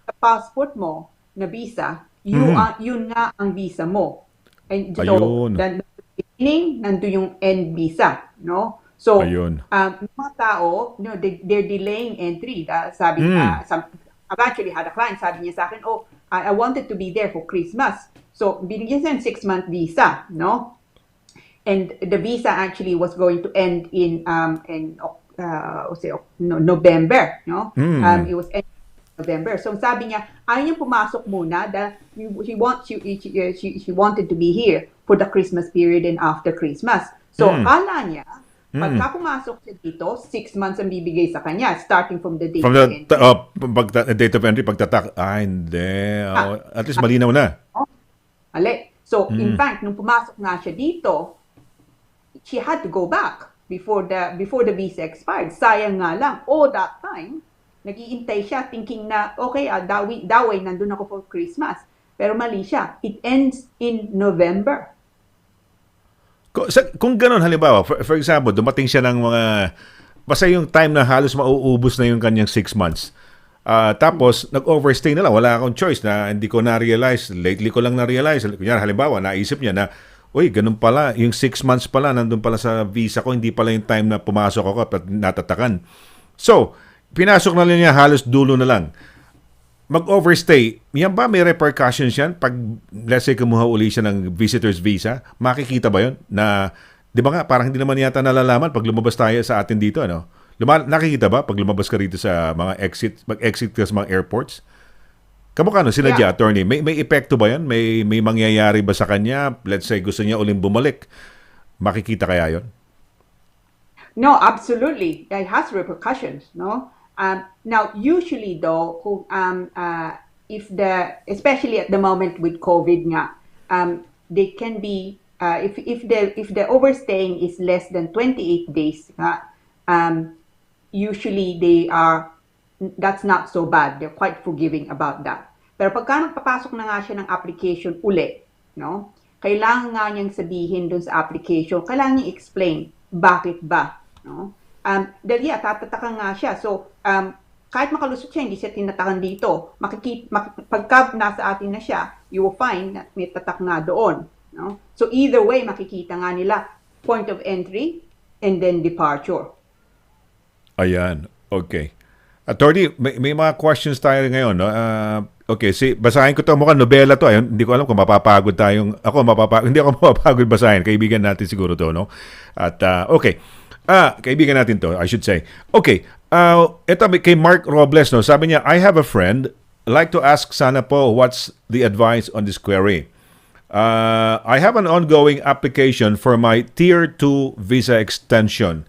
Sa passport mo na visa, yun nga ang visa mo. And so, Ayun. beginning, nandun yung end visa, no? So, Ayun. mga tao, they're delaying entry. Sabi, I've actually had a client, sabi niya sa akin, I wanted to be there for Christmas. So, binigyan siya ng 6-month visa, no? And the visa actually was going to end in November, no? It was end November. So sabi niya, ayaw niya pumasok muna dahil she wanted to be here for the Christmas period and after Christmas. So kala niya, pagka pumasok siya dito, 6 months ang bibigay sa kanya, starting from the date From of the entry. date of entry, pagtatak. Hindi. At least malinaw na. So, in fact, nung pumasok nga siya dito, she had to go back before the visa expired. Sayang nga lang, that time, nag-iintay siya thinking na, okay, daway, nandun ako for Christmas. Pero mali siya. It ends in November. Kung gano'n, halimbawa, for example, dumating siya ng basta yung time na halos mauubos na yung kanyang 6 months. Tapos, nag-overstay na lang. Wala akong choice na hindi ko na-realize. Lately ko lang na-realize. Kunyari, halimbawa, naisip niya na, ganun pala, yung 6 months pala, nandun pala sa visa ko, hindi pala yung time na pumasok ako at natatakan. So, pinasok na niya halos dulo na lang. Mag-overstay, yan ba may repercussions yan? Pag, let's say, kumuha uli siya ng visitor's visa, makikita ba yun? Na, di ba nga, parang hindi naman yata nalalaman pag lumabas tayo sa atin dito, ano? Nakikita ba pag lumabas ka rito sa mga mag-exit ka sa mga airports? Kamukha no, sinadya, attorney, may epekto ba yan? May mangyayari ba sa kanya? Let's say, gusto niya uling bumalik. Makikita kaya yon? No, absolutely. It has repercussions, no? Now, usually though, especially at the moment with COVID nga, they can be, if the overstaying is less than 28 days, usually that's not so bad. They're quite forgiving about that. Pero pagka nagpapasok na nga siya ng application uli, no? Kailangan nga niyang sabihin dun sa application, kailangan niya explain bakit ba, no? Dahil tatatakan nga siya. So, kahit makalusot siya, hindi siya tinatakan dito. Pagka nasa atin na siya, you will find na may tatak nga doon. No? So, either way, makikita nga nila point of entry and then departure. Ayan. Okay. Attorney, may mga questions tayo ngayon. No? Okay, basahin ko ito. Mukhang nobela to. Ayun, hindi ko alam kung mapapagod tayong... Hindi ako mapapagod basahin. Kaibigan natin siguro to. No? At, okay. Kaibigan natin to, I should say. Okay, ito kay Mark Robles, no? Sabi niya, I have a friend, like to ask sana po what's the advice on this query. I have an ongoing application for my Tier 2 visa extension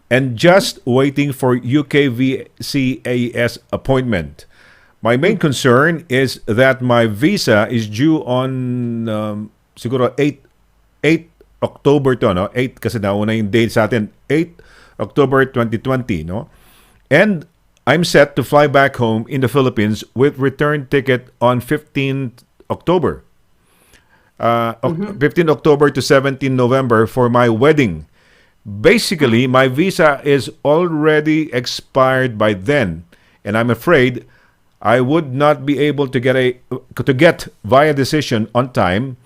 and just waiting for UKVCAS appointment. My main concern is that my visa is due on siguro 8 October to, no? 8 kasi nauna yung date sa atin, 8 October 2020, no? And I'm set to fly back home in the Philippines with return ticket on 15 October. 15 October to 17 November for my wedding. Basically, my visa is already expired by then, and I'm afraid I would not be able to get via decision on time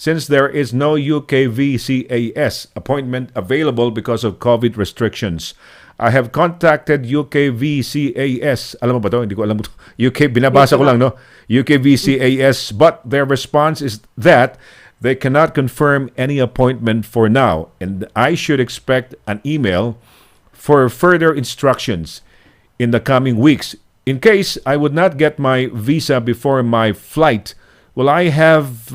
since there is no UKVCAS appointment available because of COVID restrictions. I have contacted UKVCAS. Alam mo ba ito? Hindi ko alam ito. binabasa ko lang, no? UKVCAS, but their response is that They cannot confirm any appointment for now, and I should expect an email for further instructions in the coming weeks. In case I would not get my visa before my flight, will I have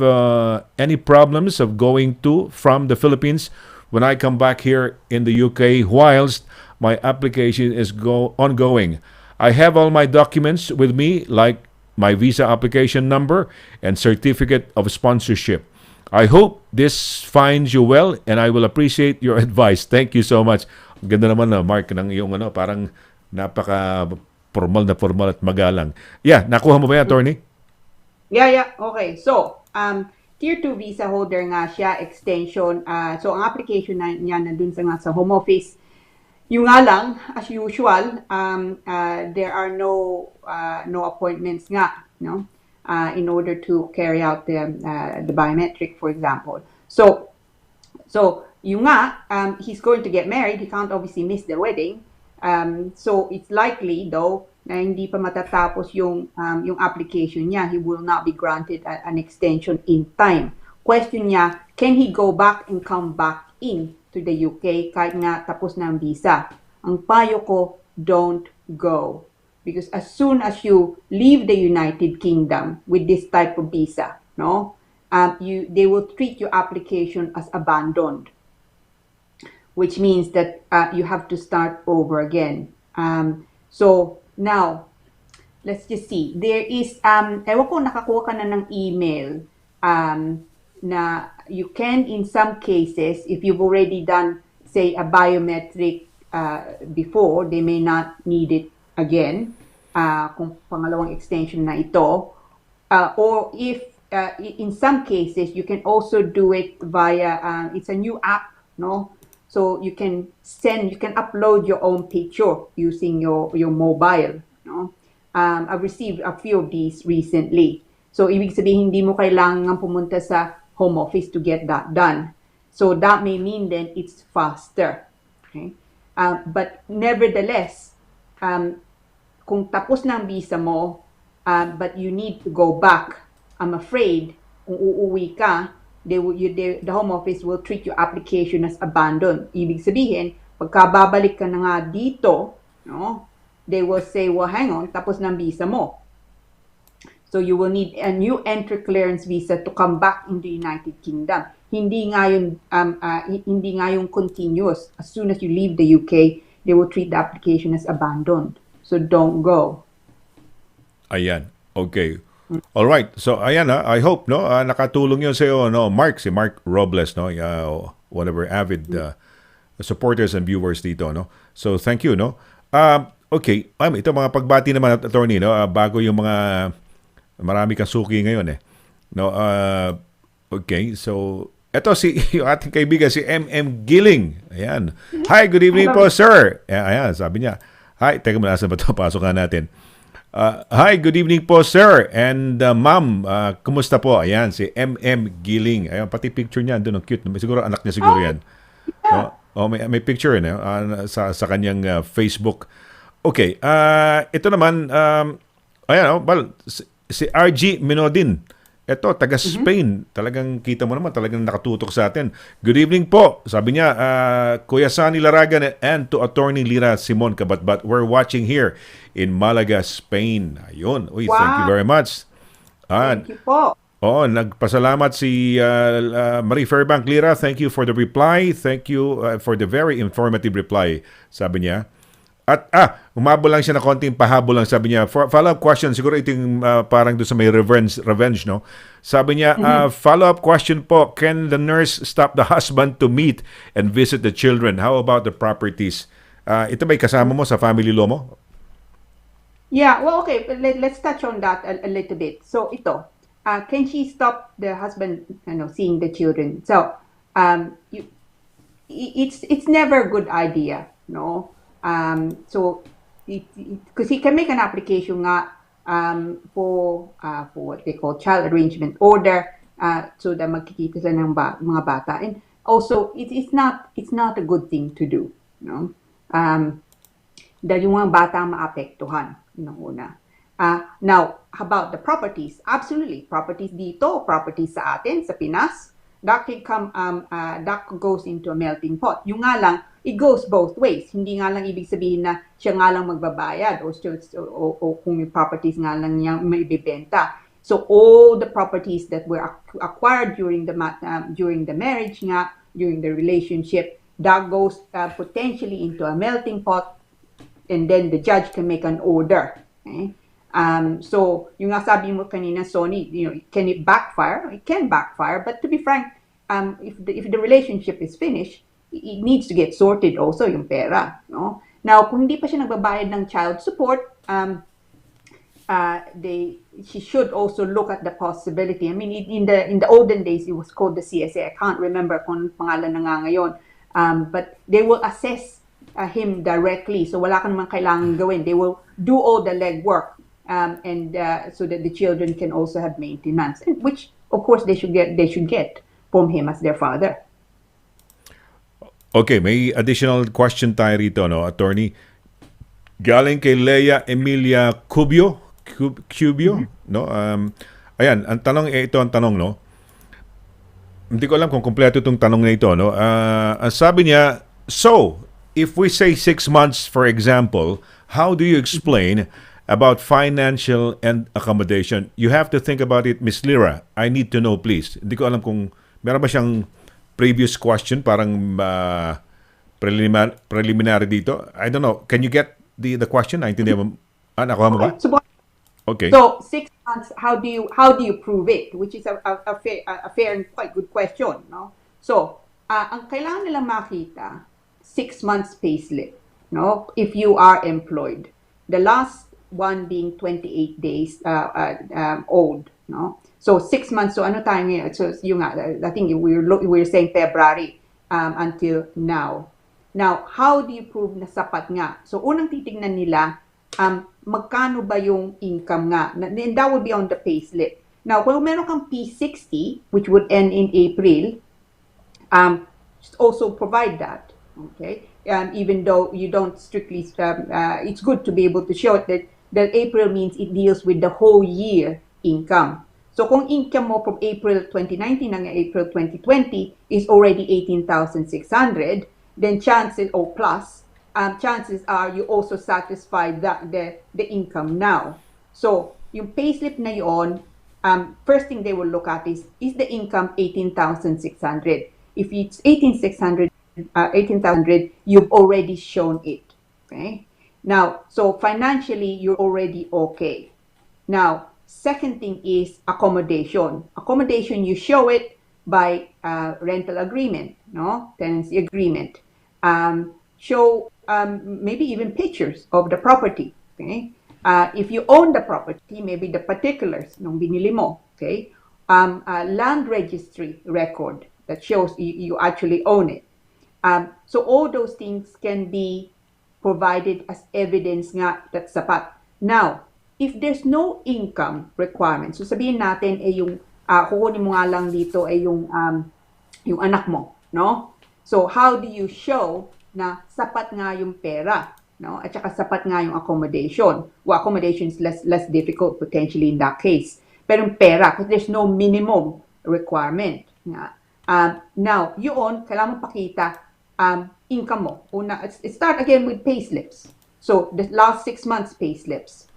any problems of going to from the Philippines when I come back here in the UK whilst my application is ongoing? I have all my documents with me, like my visa application number and certificate of sponsorship. I hope this finds you well and I will appreciate your advice. Thank you so much. Ang ganda naman na Mark ng iyong parang napaka formal at magalang. Yeah, nakuha mo ba yan, attorney? Yeah. Okay. So, Tier 2 visa holder nga siya, extension. So, ang application niya nandun sa home office. Yung nga lang, as usual, there are no appointments nga, no? In order to carry out the biometric, for example. So yung nga, he's going to get married. He can't obviously miss the wedding. So it's likely, though, na hindi pa matatapos yung application niya. He will not be granted an extension in time. Question niya, can he go back and come back in to the UK kahit nga tapos na ang visa? Ang payo ko, don't go. Because as soon as you leave the United Kingdom with this type of visa, no, they will treat your application as abandoned, which means that you have to start over again. So now, let's just see. There is, ewan ko nakakuha ka na ng email na you can, in some cases, if you've already done, say, a biometric before, they may not need it again, kung pangalawang extension na ito, or if in some cases you can also do it via it's a new app, no? So you can upload your own picture using your mobile, no? I've received a few of these recently. So ibig sabihin hindi mo kailangan pumunta sa home office to get that done. So that may mean then it's faster. Okay? But nevertheless, kung tapos na ang visa mo, but you need to go back, I'm afraid, kung uuwi ka, the home office will treat your application as abandoned. Ibig sabihin, pagka babalik ka na nga dito, no, they will say, well, hang on, tapos na ang visa mo. So you will need a new entry clearance visa to come back in the United Kingdom. Hindi nga yung continuous. As soon as you leave the UK, they will treat the application as abandoned. So don't go. Ayan. Okay. All right. So ayan I hope nakatulong 'yon sa iyo si Mark Robles one of our avid supporters and viewers dito So thank you okay. Ito mga pagbati naman attorney bago yung mga marami kang suki ngayon okay. So ito yung ating kaibigan si MM Giling. Ayan. Hi, good evening po, sir. Ayan, sabi niya. Hi, teka mo, nasa ba ito? Pasok nga natin. Hi, good evening po, sir. And ma'am, kumusta po? Ayan, si MM Giling. Ayan, pati picture niya. Doon, cute. Siguro, anak niya siguro yan. May picture sa kanyang Facebook. Okay, ito naman, si RG Minodin. Ito, taga Spain. Talagang kita mo naman, talagang nakatutok sa atin. Good evening po. Sabi niya, Kuya Sani Laragan and to Attorney Lira Simon CABATBAT. We're watching here in Malaga, Spain. Ayun. Uy, wow. Thank you very much. Thank you po. Nagpasalamat si Marie Fairbank Lira. Thank you for the reply. Thank you for the very informative reply, sabi niya. At umabol lang siya na konting pahabol lang, sabi niya. Follow-up question, siguro ito yung parang doon sa may revenge, no? Sabi niya, follow-up question po, can the nurse stop the husband to meet and visit the children? How about the properties? Ito ba'y kasama mo sa family law mo? Yeah, well, okay. Let's touch on that a little bit. So ito, can she stop the husband seeing the children? So it's never a good idea, no? So, because he can make an application for what they call child arrangement order, so that magkikita sila ng mga bata. And also, it's not a good thing to do, no? Dahil yung mga bata maapektuhan, una. Now, about the properties, absolutely, properties dito, properties sa atin, sa Pinas, that can come, that goes into a melting pot. Yung nga lang, it goes both ways. Hindi nga lang ibig sabihin na siya nga lang magbabayad o kung yung properties nga lang niya may bibenta. So all the properties that were acquired during the marriage nga, during the relationship, that goes potentially into a melting pot, and then the judge can make an order. Okay? So, yung nga sabi mo kanina, Sonny, can it backfire? It can backfire, but to be frank, if the relationship is finished, it needs to get sorted also yung pera. No? Now, kung hindi pa siya nagbabayad ng child support, she should also look at the possibility. I mean, in the olden days, it was called the CSA. I can't remember kung pangalan na nga ngayon. But they will assess him directly. So wala ka naman kailangan gawin. They will do all the legwork, and so that the children can also have maintenance, which of course they should get from him as their father. Okay, may additional question tayo rito, no, attorney. Galing kay Leia Emilia Cubio, no? Ayan, ang tanong, no? Hindi ko alam kung kompleto itong tanong na ito, no? Ang sabi niya, so, if we say 6 months, for example, how do you explain about financial and accommodation? You have to think about it, Miss Lira. I need to know, please. Hindi ko alam kung meron ba siyang previous question, parang preliminary dito. I don't know. Can you get the question? Naintindihan mo? Nakuha mo ba? Okay. So 6 months, how do you prove it? Which is a fair and quite good question, no? So, ang kailangan nila makita, 6 months payslip, no? If you are employed, the last one being 28 days old, no? So 6 months. So ano tayo ngayon? So yung I think we're saying February until now. Now, how do you prove na sapat nga? So unang titingnan nila, magkano ba yung income nga? And that would be on the payslip. Now, kung meron kang P60, which would end in April, also provide that. Okay? Even though you don't strictly, it's good to be able to show that April means it deals with the whole year income. So kung income mo from April 2019 hanggang April 2020 is already 18,600, then chances are you also satisfy the income now. So yung payslip na yon, first thing they will look at is the income 18,600? If it's 18,600, you've already shown it. Okay. Now, so financially you're already okay. Now, second thing is accommodation. Accommodation, you show it by rental agreement, no, tenancy agreement. Show maybe even pictures of the property. Okay, if you own the property, maybe the particulars nung binili mo. Okay, land registry record that shows you actually own it. So all those things can be provided as evidence nga that sapat. Now, if there's no income requirement, so sabihin natin yung kukunin mo nga lang dito ay yung anak mo, no? So how do you show na sapat nga yung pera, no? At saka sapat nga yung accommodation. Well, accommodation is less difficult potentially in that case. Pero yung pera, because there's no minimum requirement nga. Now, yun, kailangan mo pakita income mo. Una, start again with payslips. So the last 6 months payslips.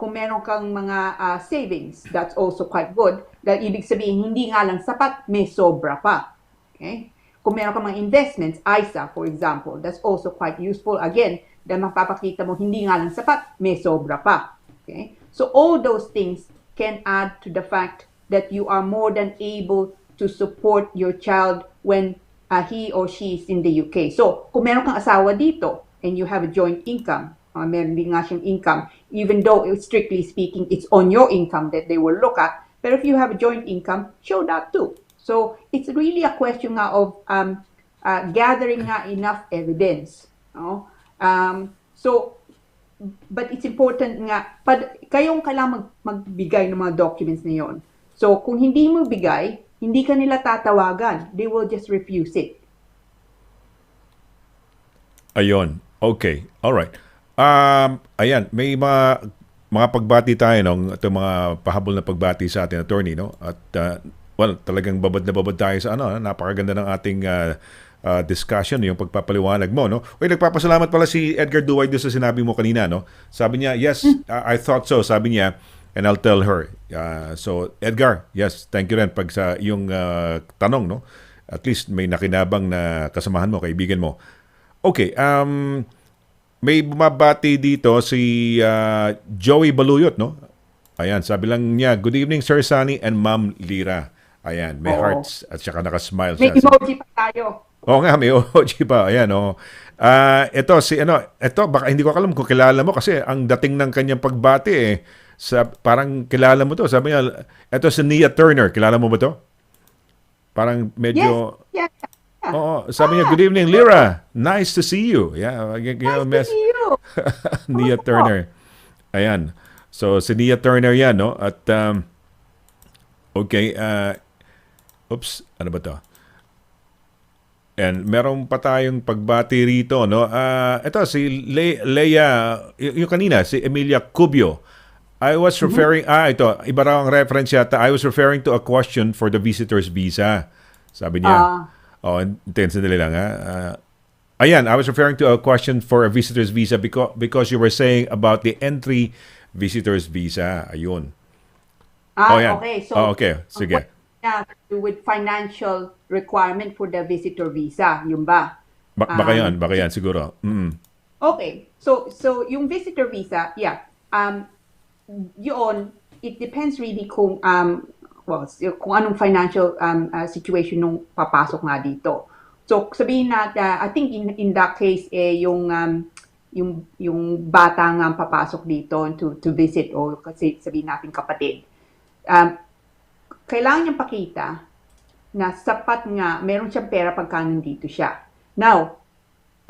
Kung meron kang mga savings, that's also quite good. Dahil ibig sabihin, hindi nga lang sapat, may sobra pa. Okay? Kung meron kang mga investments, ISA, for example, that's also quite useful. Again, dahil mapapakita mo, hindi nga lang sapat, may sobra pa. Okay? So all those things can add to the fact that you are more than able to support your child when he or she is in the UK. So, kung meron kang asawa dito, and you have a joint income, meron din nga siyang income, even though strictly speaking, it's on your income that they will look at. But if you have a joint income, show that too. So it's really a question nga of gathering nga enough evidence. No? So, but it's important nga, kayong kailangan magbigay ng mga documents na yon. So kung hindi mo bigay, hindi ka nila tatawagan. They will just refuse it. Ayon. Okay. All right. Ayan, may mga pagbati tayo, no? Ito mga pahabol na pagbati sa atin, attorney, no? At Well, talagang babad na babad tayo sa ano, napakaganda ng ating discussion, yung pagpapaliwanag mo, no? Uy, nagpapasalamat pala si Edgar Duway doon sa sinabi mo kanina, no? Sabi niya, yes, I thought so, sabi niya, and I'll tell her. So, Edgar, yes, thank you rin pag sa yung tanong, no? At least may nakinabang na kasamahan mo, kaibigan mo. Okay, may bumabati dito si Joey Baluyot, no? Ayan, sabi lang niya, good evening, Sir Sunny and Ma'am Lira. Ayan, may Oo. hearts at saka naka-smile May siya. emoji pa tayo. Oo nga, may emoji pa. Ayan, oh. Ito, baka hindi ko alam kung kilala mo kasi ang dating ng kanyang pagbati parang kilala mo to. Sabi niya, ito si Nia Turner. Kilala mo ba to? Parang Yes, medyo, yes. oo, sabi niya, good evening, Lira. Nice to see you. Yeah, Nice to see you. Nia Turner. Ayan. So, si Nia Turner yan, no? At, okay, oops, ano ba to? And meron pa tayong pagbati rito, no? Ito, si Leia, yung kanina, si Emilia Cubio. I was referring, ito, iba raw ang reference yata. I was referring to a question for the visitor's visa. Sabi niya. Intense na lang, ha? Ayan, I was referring to a question for a visitor's visa because you were saying about the entry visitor's visa. Ayun. Yan. Okay. So, Okay, sige. what to do with financial requirement for the visitor visa, yun ba? Baka yan siguro. Okay. So yung visitor visa, yeah. Yun, it depends really kung kung anong financial situation nung papasok nga dito. So sabihin natin, I think in that case yung bata nga papasok dito to visit o kasi sabihin natin kapatid. Kailangan niyang pakita na sapat nga, meron siyang pera pagka nandito siya. Now,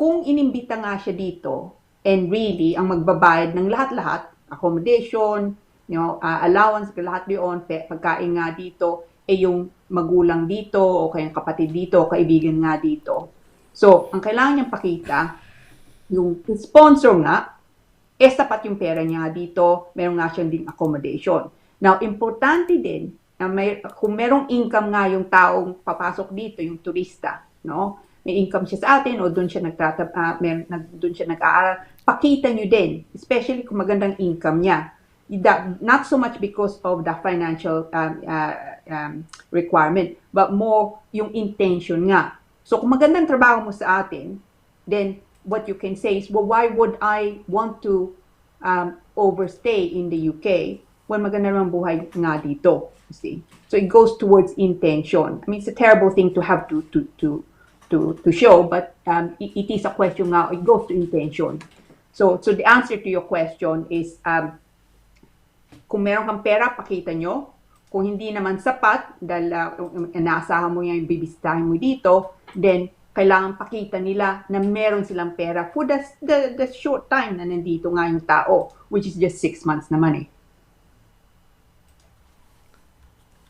kung inimbita nga siya dito, and really, ang magbabayad ng lahat-lahat, accommodation, allowance, lahat doon, pagkain nga dito, yung magulang dito, o kayang kapatid dito, o kaibigan nga dito. So, ang kailangan niyang pakita, yung sponsor nga, sapat yung pera niya dito, meron nga siyang ding accommodation. Now, importante din, kung merong income nga yung taong papasok dito, yung turista, no? May income siya sa atin o doon siya doon siya nag-aaral, pakita nyo din, especially kung magandang income niya. Not so much because of the financial requirement, but more yung intention nga. So kung magandang trabaho mo sa atin, then what you can say is, well, why would I want to overstay in the UK when maganda naman buhay nga dito? You see? So it goes towards intention. I mean, it's a terrible thing to have to show, but it is a question now. It goes to intention. So the answer to your question is, kung meron kang pera, pakita nyo. Kung hindi naman sapat, dahil inaasahan mo yung bibisitahin mo dito, then kailangan pakita nila na meron silang pera for the short time na nandito nga yung tao, which is just 6 months naman eh.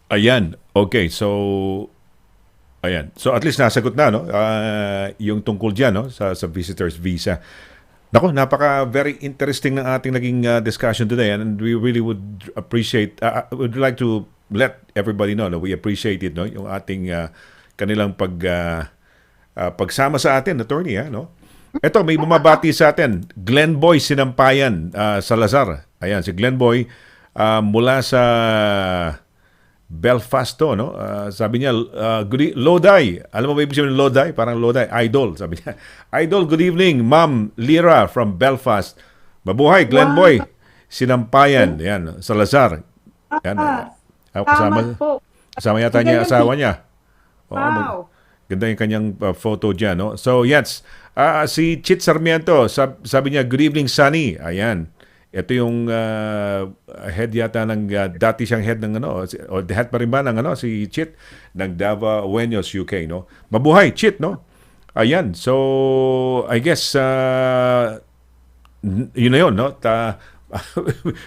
Ayan. Okay, so ayan. So at least nasagot na, no? Yung tungkol diyan, no, sa visitor's visa. Nako, very interesting ng ating naging discussion today, and we really would appreciate would like to let everybody know we appreciate it, no, yung ating kanilang pagsama sa atin, attorney, no? Ito, may bumabati sa atin, Glenboy Sinampayan, Salazar. Ayan, si Glenboy mula sa Belfast to, no? Sabi niya, Lodi. Alam mo ba ibig sabihin ng Lodi? Parang Lodi, idol. Sabi niya, idol, good evening, Ma'am Lira from Belfast. Mabuhay, Glenboy. Sinampayan. Yan, Salazar. Yan. Kasama yata niya, asawa niya. Wow. Ganda yung kanyang photo dyan, no? So, yes. Si Chit Sarmiento, sabi niya, good evening, Sunny. Ayan. Ito yung head yata ng dati siyang head ng o head pa rin ba ng si Chit ng Davao Wenyos, UK, no? Mabuhay Chit, no? Ayan. So I guess yun na yun, no?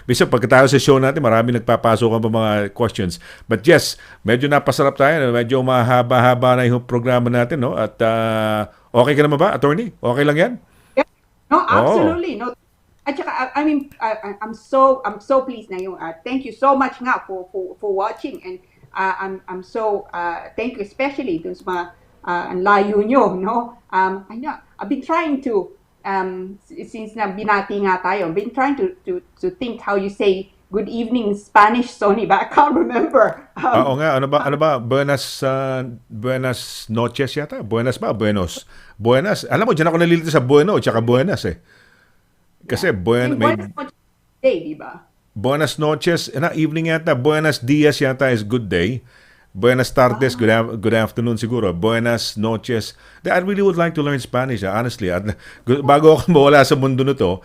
Bisa pagkatapos sa show natin, marami nagpapasok ang mga questions. But yes, medyo napasarap tayo, medyo mahaba-haba na yung programa natin, no? At okay ka naman ba, attorney? Okay lang yan? Yeah. No, absolutely. No. At saka, I'm so pleased na yung thank you so much nga for watching, and I'm so thank you, especially dun sa mga ang layo nyo, no? I know, I've been trying to since na binati nga tayo, I've been trying to think how you say good evening in Spanish, Sonny, but I can't remember. Oo nga, ano ba, buenas noches yata? Buenas ba? Buenos? Buenas. Alam mo, dyan ako nalilito sa bueno, tsaka buenas eh. Kasi Yung may buenas noches day, di ba? buenas noches, evening yata. Buenas dias yata is good day. Buenas tardes, good afternoon siguro. Buenas noches. I really would like to learn Spanish, honestly. At, bago ako mawala sa mundo nito,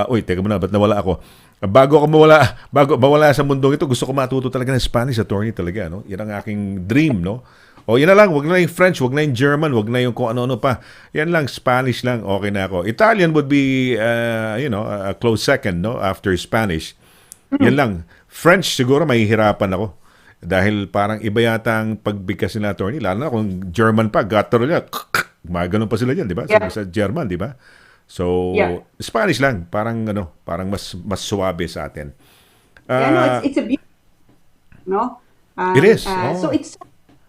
uy, teka muna, ba't nawala ako? Bago mawala sa mundong ito, gusto ko matuto talaga ng Spanish, attorney talaga, no? Yan ang aking dream, no? O yan na lang, wag na yung French, wag na yung German, wag na yung kung ano-ano pa. Yan lang, Spanish lang, okay na ako. Italian would be, a close second, no? After Spanish. Yan lang. French, siguro mahihirapan ako. Dahil parang iba yata ang pagbigkas nila, attorney. Lalo na kung German pa, guttural yan. Maganon pa sila dyan, di ba? Yeah. Sa German, di ba? So, Yeah. Spanish lang. Parang mas suwabe sa atin. Yeah, no, it's a beauty, no? It is. So it's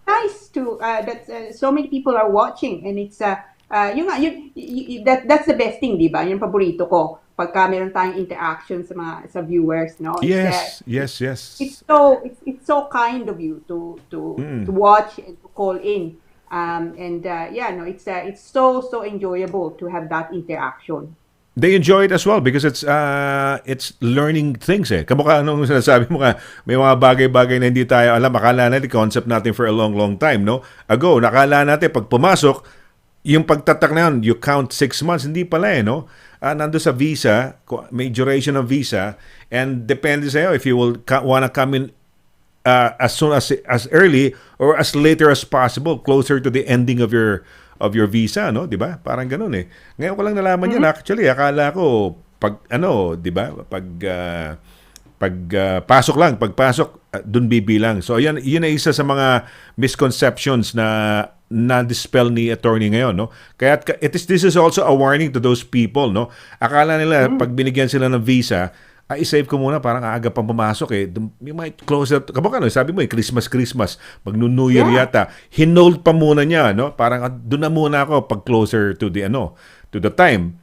nice to that so many people are watching, and it's that's the best thing, di ba? Yung paborito ko pagka meron tayong interaction sa viewers, no? Yes. It's so kind of you to watch and to call in, it's so enjoyable to have that interaction. They enjoy it as well because it's learning things eh. Kamukha anong sinasabi mo nga, may mga bagay-bagay na hindi tayo alam. Akala natin, concept natin for a long time, no? Ago, nakala natin, pag pumasok, yung pagtatak na yun, you count 6 months, hindi pala eh, no? Nando sa visa, may duration of visa, and depende sa'yo if you will wanna come in as soon as early or as later as possible, closer to the ending of your visa, no? 'Di ba? Parang ganoon eh. Ngayon ko lang nalaman yan actually. Akala ko pag 'di ba? Pagpasok doon bibilang. So yun ay isa sa mga misconceptions na dispel ni attorney ngayon, no? Kaya this is also a warning to those people, no? Akala nila pag binigyan sila ng visa, i-save ko muna, parang aaga pang pumasok eh. You might close it. Kapag sabi mo Christmas, magno-New Year yata. Hinold pa muna niya, no? Parang doon na muna ako pag closer to the time.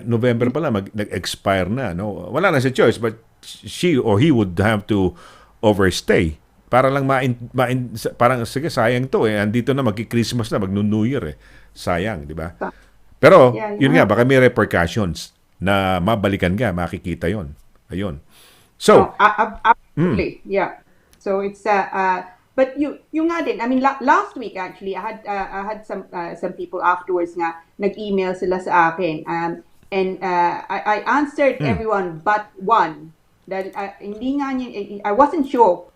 November pala, nag-expire na, no? Wala na si choice, but she or he would have to overstay. Para lang parang sige, sayang to eh. Andito na, magki-Christmas na, magno-New Year eh. Sayang, di ba? Pero, yun nga, baka may repercussions na mabalikan ka, makikita yon. Ayun. So, absolutely, yeah. So it's but you nga din. I mean, last week actually, I had some people afterwards nga nag-email sila sa akin, and I answered everyone but one. Dahil hindi nga niya, I wasn't sure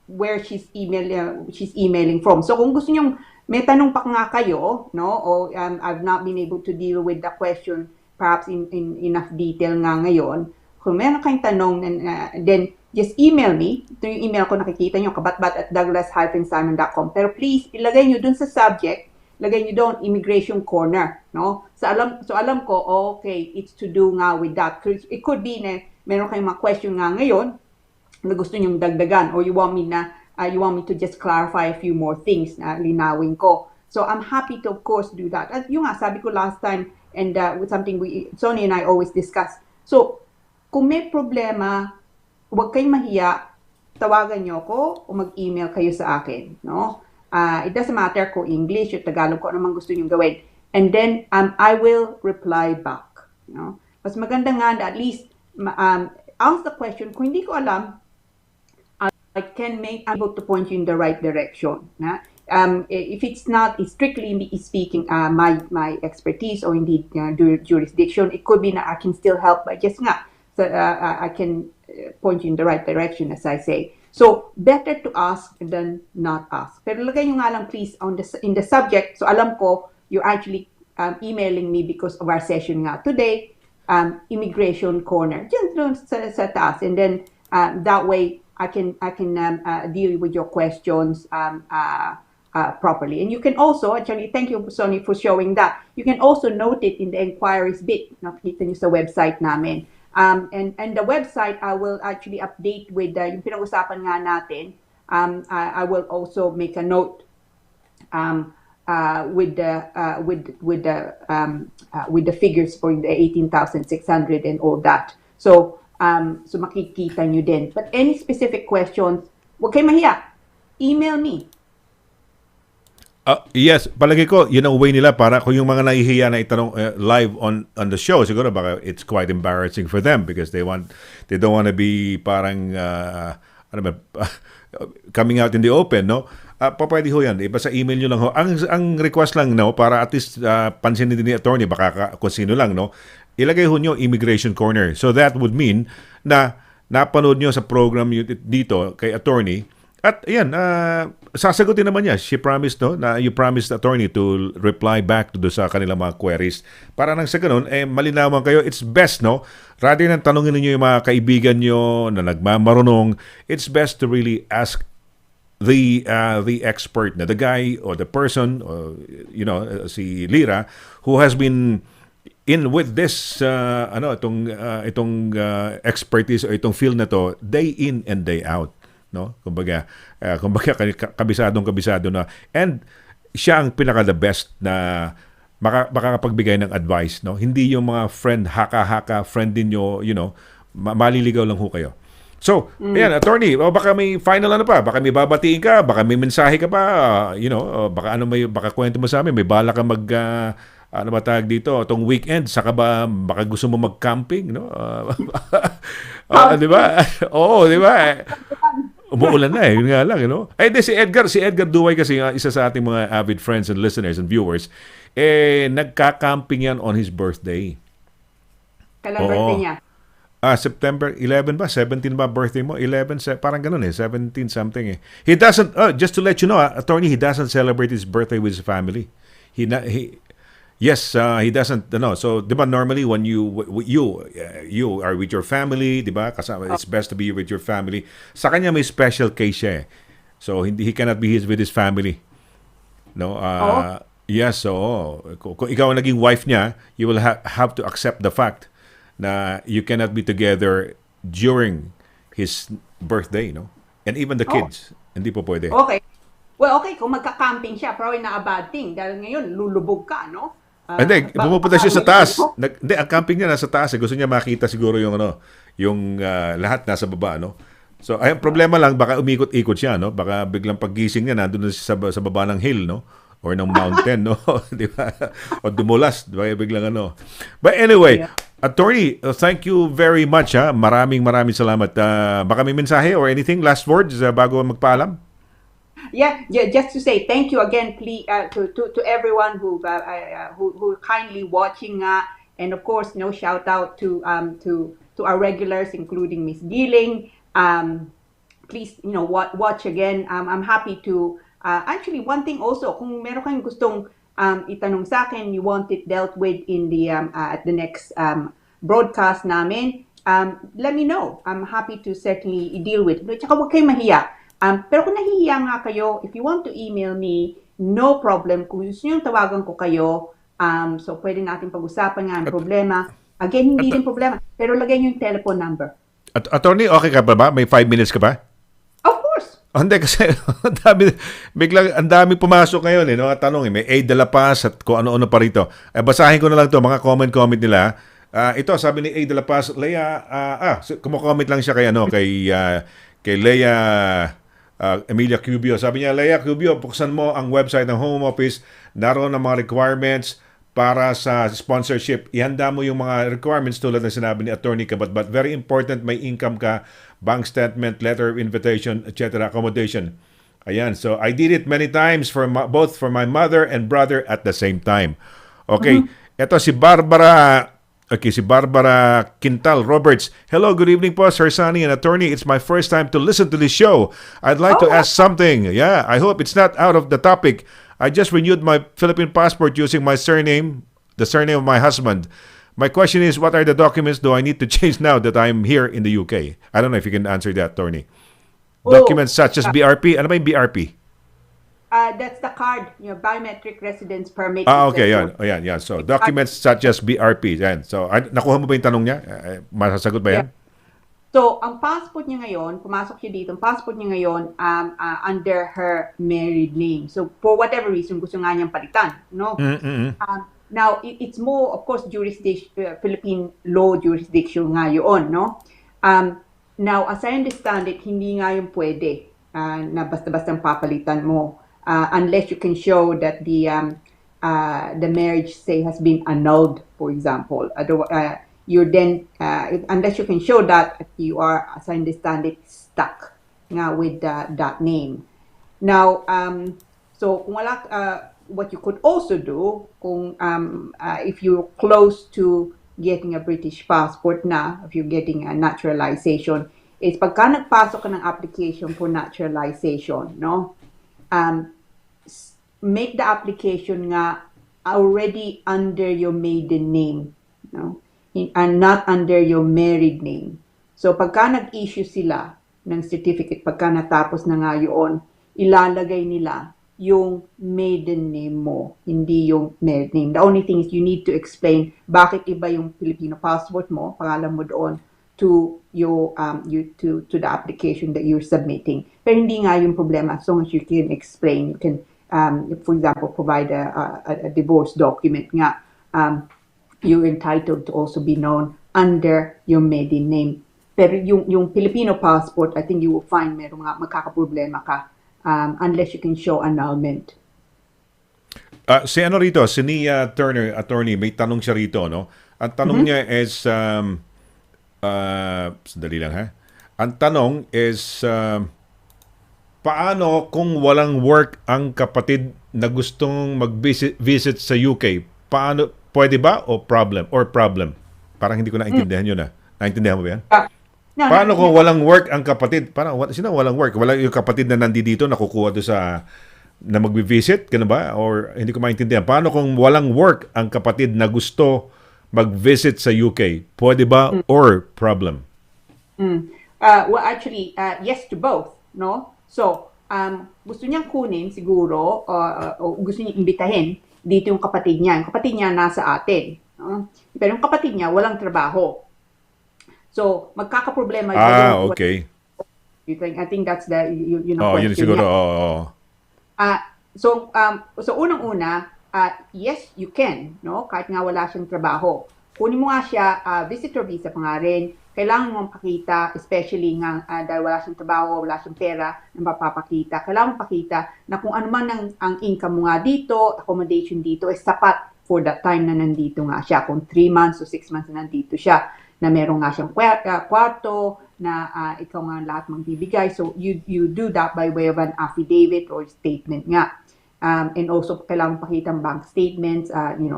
where she's emailing from. So kung gusto niyo may tanong pa nga kayo, no? O I've not been able to deal with the question perhaps in enough detail nga ngayon. Kung meron kayong tanong, then just email me. Ito yung email ko, nakikita nyo, cabatbat@douglas-simon.com. Pero please, ilagay nyo dun sa subject, lagay nyo doon, immigration corner. No? So alam ko, okay, it's to do nga with that. It could be na meron kayong mga question nga ngayon na gusto nyo dagdagan, or you want me to just clarify a few more things na linawin ko. So I'm happy to, of course, do that. At yung nga, sabi ko last time, and with something Sonny and I always discuss. So, kung may problema, huwag kayong mahiya, tawagan nyo ako o mag-email kayo sa akin. No? It doesn't matter kung English o Tagalog, kung anong gusto nyo gawin. And then, I will reply back. No? Mas maganda nga na at least ask the question. Kung hindi ko alam, I can make able to point you in the right direction. Na? If it's not strictly speaking my expertise or indeed jurisdiction, it could be that I can still help by just I can point you in the right direction, as I say. So better to ask than not ask. Pero lagay nyo nga lang please in the subject, so alam ko you're actually emailing me because of our session nga today, immigration corner, just sa taas, and then that way I can deal with your questions properly. And you can also, actually, thank you, Sonny, for showing that. You can also note it in the inquiries bit. Nakikita nyo sa website namin. And the website, I will actually update with yung pinag-usapan nga natin. I will also make a note with the figures for the 18,600 and all that. So makikita nyo din. But any specific questions, huwag kayo mahiya. Email me. Yes, palagi ko, yun ang way nila para kung yung mga nahihiya na itanong live on the show, siguro baka it's quite embarrassing for them because they don't want to be parang coming out in the open, no? Pwede ho yan. Iba sa email nyo lang ho. Ang request lang, no, para at least pansinin din ni attorney, baka kung sino lang, no, ilagay ho nyo immigration corner. So that would mean na napanood nyo sa program dito kay attorney. At ayan, sasagutin naman niya. She promised, no, na you promised attorney to reply back to sa kanilang mga queries. Para nang sa ganun, malinawan kayo. It's best, no, rather than tanongin niyo yung mga kaibigan nyo na nagmamarunong, it's best to really ask the expert, na the guy or the person, or, si LIRA, who has been in with this itong expertise o itong field na to day in and day out, no? Kumbaga kabisado na, and siya ang pinaka the best na makakapagbigay ng advice, no? Hindi yung mga friend haka friend din nyo, maliligaw lang ho kayo. So, ayan, attorney, baka may final pa, baka may babatiin ka, baka may mensahe ka pa, baka kwento mo sa amin, may bala ka ano ba tawag dito, itong weekend, saka baka gusto mo mag-camping, no? Di ba? Oo, di ba? Umuulan na yun nga lang, si Edgar Duway kasi, isa sa ating mga avid friends and listeners and viewers, nagka-camping yan on his birthday. Kailan birthday niya? September 11 ba? 17 ba birthday mo? 11, parang ganun 17 something eh. He doesn't, just to let you know, attorney, he doesn't celebrate his birthday with his family. He doesn't, so, di ba, normally when you are with your family, di ba, kasama, it's best to be with your family. Sa kanya may special case siya eh. So, he cannot be with his family. No? Yes, so, kung ikaw ang naging wife niya, you will have to accept the fact na you cannot be together during his birthday, no? And even the kids, hindi po pwede. Okay. Well, okay, kung magka-camping siya, probably not a bad thing. Dahil ngayon, lulubog ka, no? Hindi, pumupunta siya sa taas. Hindi, ang camping niya nasa taas. Gusto niya makita siguro yung lahat nasa baba, no? So, ay, problema lang, baka umikot-ikot siya, no? Baka biglang paggising niya, nandun na sa baba ng hill, no? Or ng mountain, no? Di ba? O dumulas, di ba? Biglang But anyway, attorney, thank you very much. Maraming salamat. Baka may mensahe or anything, last words bago magpaalam? Yeah, just to say thank you again, please, to everyone who kindly watching, and of course, shout out to our regulars, including Miss Giling. Please, watch again. I'm happy to. Actually, one thing also, kung meron kayong gustong itanong sa akin, you want it dealt with in the at the next broadcast namin, let me know. I'm happy to certainly deal with. Tsaka huwag kayong mahiya. Pero kung nahihiya nga kayo, if you want to email me, no problem. Kung gusto nyo tawagan ko kayo, so pwede natin pag-usapan nga ang problema. Again, hindi rin problema. Pero lagay nyo yung telephone number. Attorney, okay ka ba? May 5 minutes ka ba? Of course. Hindi kasi ang dami pumasok ngayon mga tanong may Aid de la Paz at kung ano-ano pa rito. Basahin ko na lang to mga comment nila. Ito sabi ni Aid de la Paz, Leia, kumo-comment lang siya kay Leia Emilia Cubio. Sabi niya, Leia Cubio, buksan mo ang website ng Home Office, naroon ang mga requirements para sa sponsorship. Ihanda mo yung mga requirements tulad ng sinabi ni Attorney CABATBAT. Very important, may income ka, bank statement, letter of invitation, etc., accommodation. Ayan, so I did it many times both for my mother and brother at the same time. Okay, Ito si Barbara Quintal Roberts. Hello, good evening po, Sir Sunny and Attorney. It's my first time to listen to this show. I'd like to ask something. Yeah, I hope it's not out of the topic. I just renewed my Philippine passport using my surname, the surname of my husband. My question is, what are the documents do I need to change now that I'm here in the UK? I don't know if you can answer that, Attorney. Documents such as BRP. Ano ba yung BRP? That's the card, biometric residence permit. Okay, yan. O, yan, yan. So, documents such as BRP. Yan. So, nakuha mo ba yung tanong niya? Masasagot ba yan? Yeah. So, ang passport niya ngayon, pumasok siya dito, ang passport niya ngayon under her married name. So, for whatever reason, gusto nga niyang palitan, no? Now, it's more, of course, Philippine law jurisdiction nga yun, no? Now, as I understand it, hindi nga yung pwede na basta-bastang papalitan mo unless you can show that the marriage, say, has been annulled, for example. You're then, unless you can show that, you are, as I understand it, stuck with that name. Now, so kung wala, what you could also do, kung if you're close to getting a British passport na, if you're getting a naturalization, is pagka nagpasok ka ng application for naturalization, no? Make the application nga already under your maiden name, no? And not under your married name. So pagka nag-issue sila ng certificate, pagka natapos na nga yun, ilalagay nila yung maiden name mo, hindi yung married name. The only thing is you need to explain bakit iba yung Filipino passport mo, pangalan mo doon, to your to the application that you're submitting. Pero hindi nga yung problema. As long as you can explain, you can, for example, provide a divorce document nga, you're entitled to also be known under your maiden name. Pero yung Filipino passport, I think you will find meron nga magkakaproblema ka unless you can show annulment. Si ano rito, si Nia Turner, attorney, may tanong siya rito, no? Ang tanong niya is, sandali lang ha. Ang tanong is, paano kung walang work ang kapatid na gustong mag-visit sa UK? Paano, pwede ba o problem? Parang hindi ko naintindihan yun ah. Naintindihan mo ba yan? Paano kung walang work ang kapatid? Sino walang work? Wala yung kapatid na nandito nakukuha doon na mag-visit? Ganun ba? Or hindi ko maintindihan. Paano kung walang work ang kapatid na gusto mag-visit sa UK? Pwede ba or problem? Well, actually, yes to both, no? So, gusto niyang kunin siguro, o gusto niyang imbitahin dito yung kapatid niya. Yung kapatid niya nasa atin. No? Pero yung kapatid niya walang trabaho. So, magkakaproblema. Okay. I think that's the question. Yun siguro. So unang-una, yes, you can, no? Kahit nga wala siyang trabaho. Kunin mo nga siya, visitor visa pa nga rin. Kailangan mong pakita, especially nga dahil wala siyang trabaho, wala siyang pera na mapapakita. Kailangan mong pakita na kung ano man ang income mo nga dito, accommodation dito, is sapat for that time na nandito nga siya. Kung 3 months o 6 months na nandito siya, na meron nga siyang kwarto, na ikaw nga lahat magbibigay. So, you do that by way of an affidavit or statement nga. And also, kailangan pakita ang bank statements,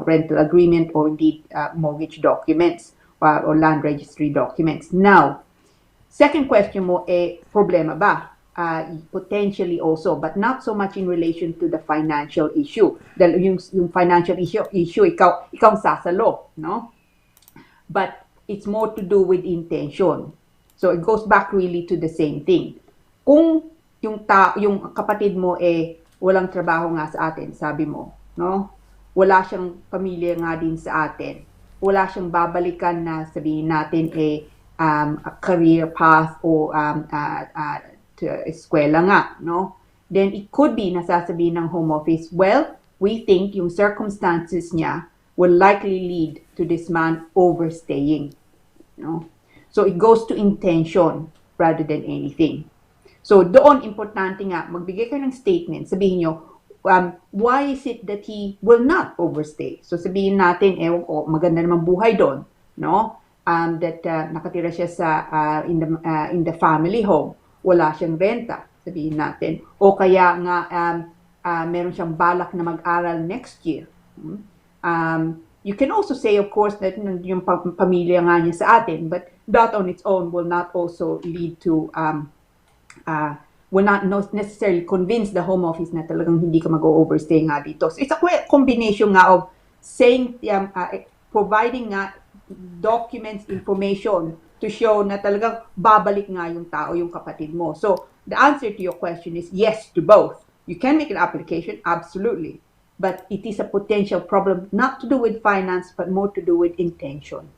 rental agreement, or indeed mortgage documents or land registry documents. Now, second question mo, problema ba? Potentially also, but not so much in relation to the financial issue. Dahil yung financial issue ikaw sasalo, no? But it's more to do with intention. So it goes back really to the same thing. Kung yung kapatid mo walang trabaho nga sa atin, sabi mo, no? Wala siyang pamilya nga din sa atin. Wala siyang babalikan na sabihin natin a career path o to eskwela nga, no? Then it could be nasasabihin ng Home Office, well, we think yung circumstances niya will likely lead to this man overstaying. No? So it goes to intention rather than anything. So doon, importante nga, magbigay kayo ng statement, sabihin nyo, why is it that he will not overstay? So sabihin natin, maganda naman buhay doon, no? That nakatira siya in the family home, wala siyang renta, sabihin natin. O kaya nga, meron siyang balak na mag-aral next year. You can also say, of course, that yung pamilya nga niya sa atin, but that on its own will not also lead to, will not necessarily convince the Home Office na talagang hindi ka mag-overstay nga dito. So it's a combination nga of saying, providing nga documents, information to show na talagang babalik nga yung tao, yung kapatid mo. So the answer to your question is yes to both. You can make an application, absolutely. But it is a potential problem, not to do with finance, but more to do with intention.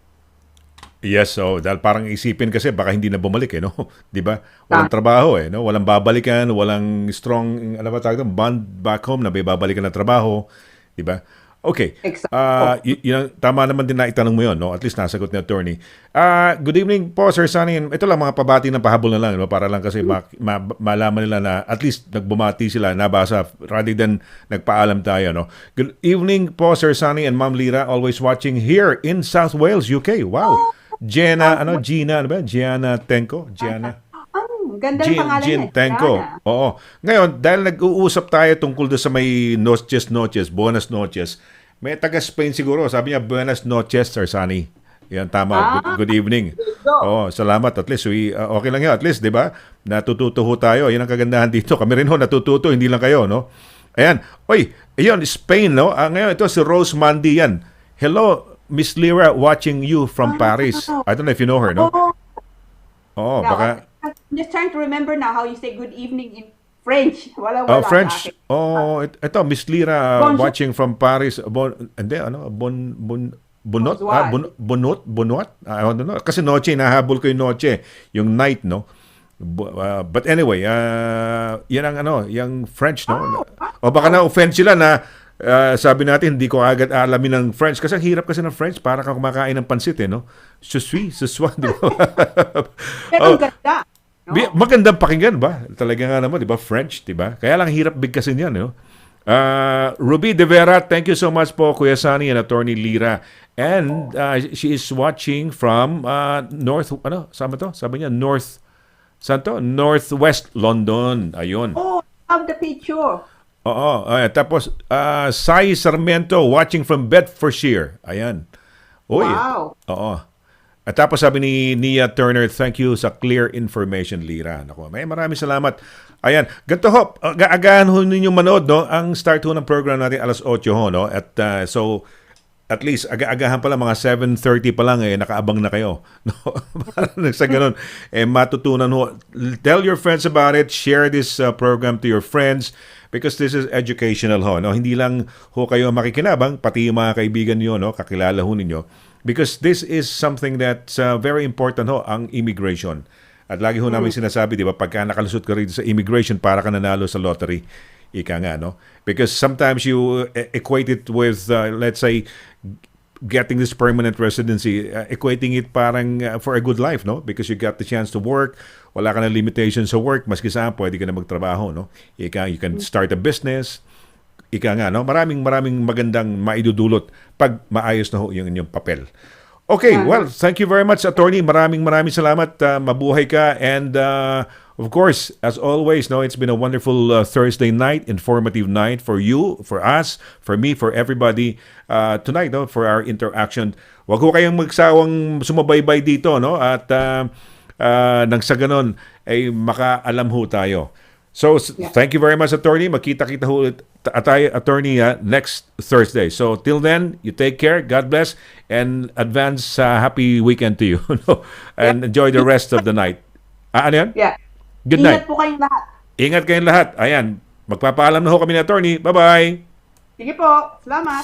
Yes, so dahil parang isipin kasi baka hindi na bumalik no? 'Di ba? Walang Tama. trabaho no? Walang babalikan, walang strong ano ba tawag doon, bond back home na may babalikan na trabaho, 'di ba? Okay. Exactly. Tama naman din na itanong mo 'yon, no? At least nasagot ni attorney. Good evening po, Sir Sunny. Ito lang mga pabati ng pahabol na lang, no? Para lang kasi malaman nila na at least nagbumati sila, nabasa rather than nagpaalam tayo, no? Good evening po, Sir Sunny and Ma'am Lira, always watching here in South Wales, UK. Wow. Gina Tenko? Ganda ng pangalan Jean niya. Tenko. Diana. Oo. Ngayon, dahil nag-uusap tayo tungkol doon sa may buenas noches, may taga-Spain siguro. Sabi niya, buenas noches, Sir Sunny. Yan, tama. Good evening. There you go. Oo, salamat. At least, okay lang yun. At least, di ba? Natututo ho tayo. Yan ang kagandahan dito. Kami rin ho natututo, hindi lang kayo, no? Ayan. Oy, ayun, Spain, no? Ngayon, ito si Rose Mandi yan. Hello, Miss Lira, watching you from Paris. I don't know if you know her, no? Oo, Now, baka... I'm just trying to remember now how you say good evening in French. Wala French. sa akin. Ito Miss Lira Bonjour. watching from Paris. Bunot? Bonsoir. Bunot? I don't know. Kasi noche, nahabol ko yung noche. Yung night, no? But anyway, yan ang yung French, no? O baka na-offend sila na sabi natin, hindi ko agad alamin ng French. Kasi ang hirap kasi ng French, para kang kumakain ng pansit, no? Je suis, di ba? Pero ang ganda. No? Magandang pakinggan ba? Talaga nga naman, di ba? French, di ba? Kaya lang hirap bigkasin yan, no? Ruby De Vera, thank you so much po, Kuya Sunny and Attorney Lira. And she is watching from saan ba to? Sabi niya, Northwest London. Ayun. Oh, I love the picture. Oo. Tapos, Sai Sarmiento watching from Bedfordshire. Ayan. Uy. Wow. Oo. At tapos sabi ni Nia Turner, thank you sa clear information, Lira. Naku, maraming salamat. Ayan. Ganito ho, agahan ho ninyo manood, no? Ang start ho ng program natin alas 8 ho, no? At so, at least, aga-agahan pa lang, mga 7:30 pa lang, nakaabang na kayo. No? Sa ganun, matutunan ho. Tell your friends about it. Share this program to your friends because this is educational ho. No? Hindi lang ho kayo makikinabang, pati yung mga kaibigan niyo, no? Kakilala ho ninyo. Because this is something that's very important ho, ang immigration. At lagi ho namin sinasabi, di ba, pagka nakalusot ka rin sa immigration, para ka nanalo sa lottery. Ika nga, no? Because sometimes you equate it with, let's say, getting this permanent residency, equating it parang for a good life, no? Because you got the chance to work, wala ka na limitations sa work, maski saan, pwede ka na magtrabaho, no? Ika, you can start a business, ika nga, no? Maraming magandang maidudulot pag maayos na ho yung inyong papel. Okay, well, thank you very much, Attorney. Maraming salamat. Mabuhay ka. And of course, as always, no, it's been a wonderful Thursday night, informative night for you, for us, for me, for everybody tonight, no, for our interaction. Huwag ho kayong magsawang sumabaybay dito, no? At nang sa ganon, ay makaalam ho tayo. So, thank you very much, Attorney. Magkita-kita ho tayo, Attorney, next Thursday. So, till then, you take care. God bless. And advance happy weekend to you. And enjoy the rest of the night. Ano yan? Yeah. Good night. Ingat po kayong lahat. Ingat kayong lahat. Ayan. Magpapaalam na ho kami ni Attorney. Bye-bye. Sige po. Salamat.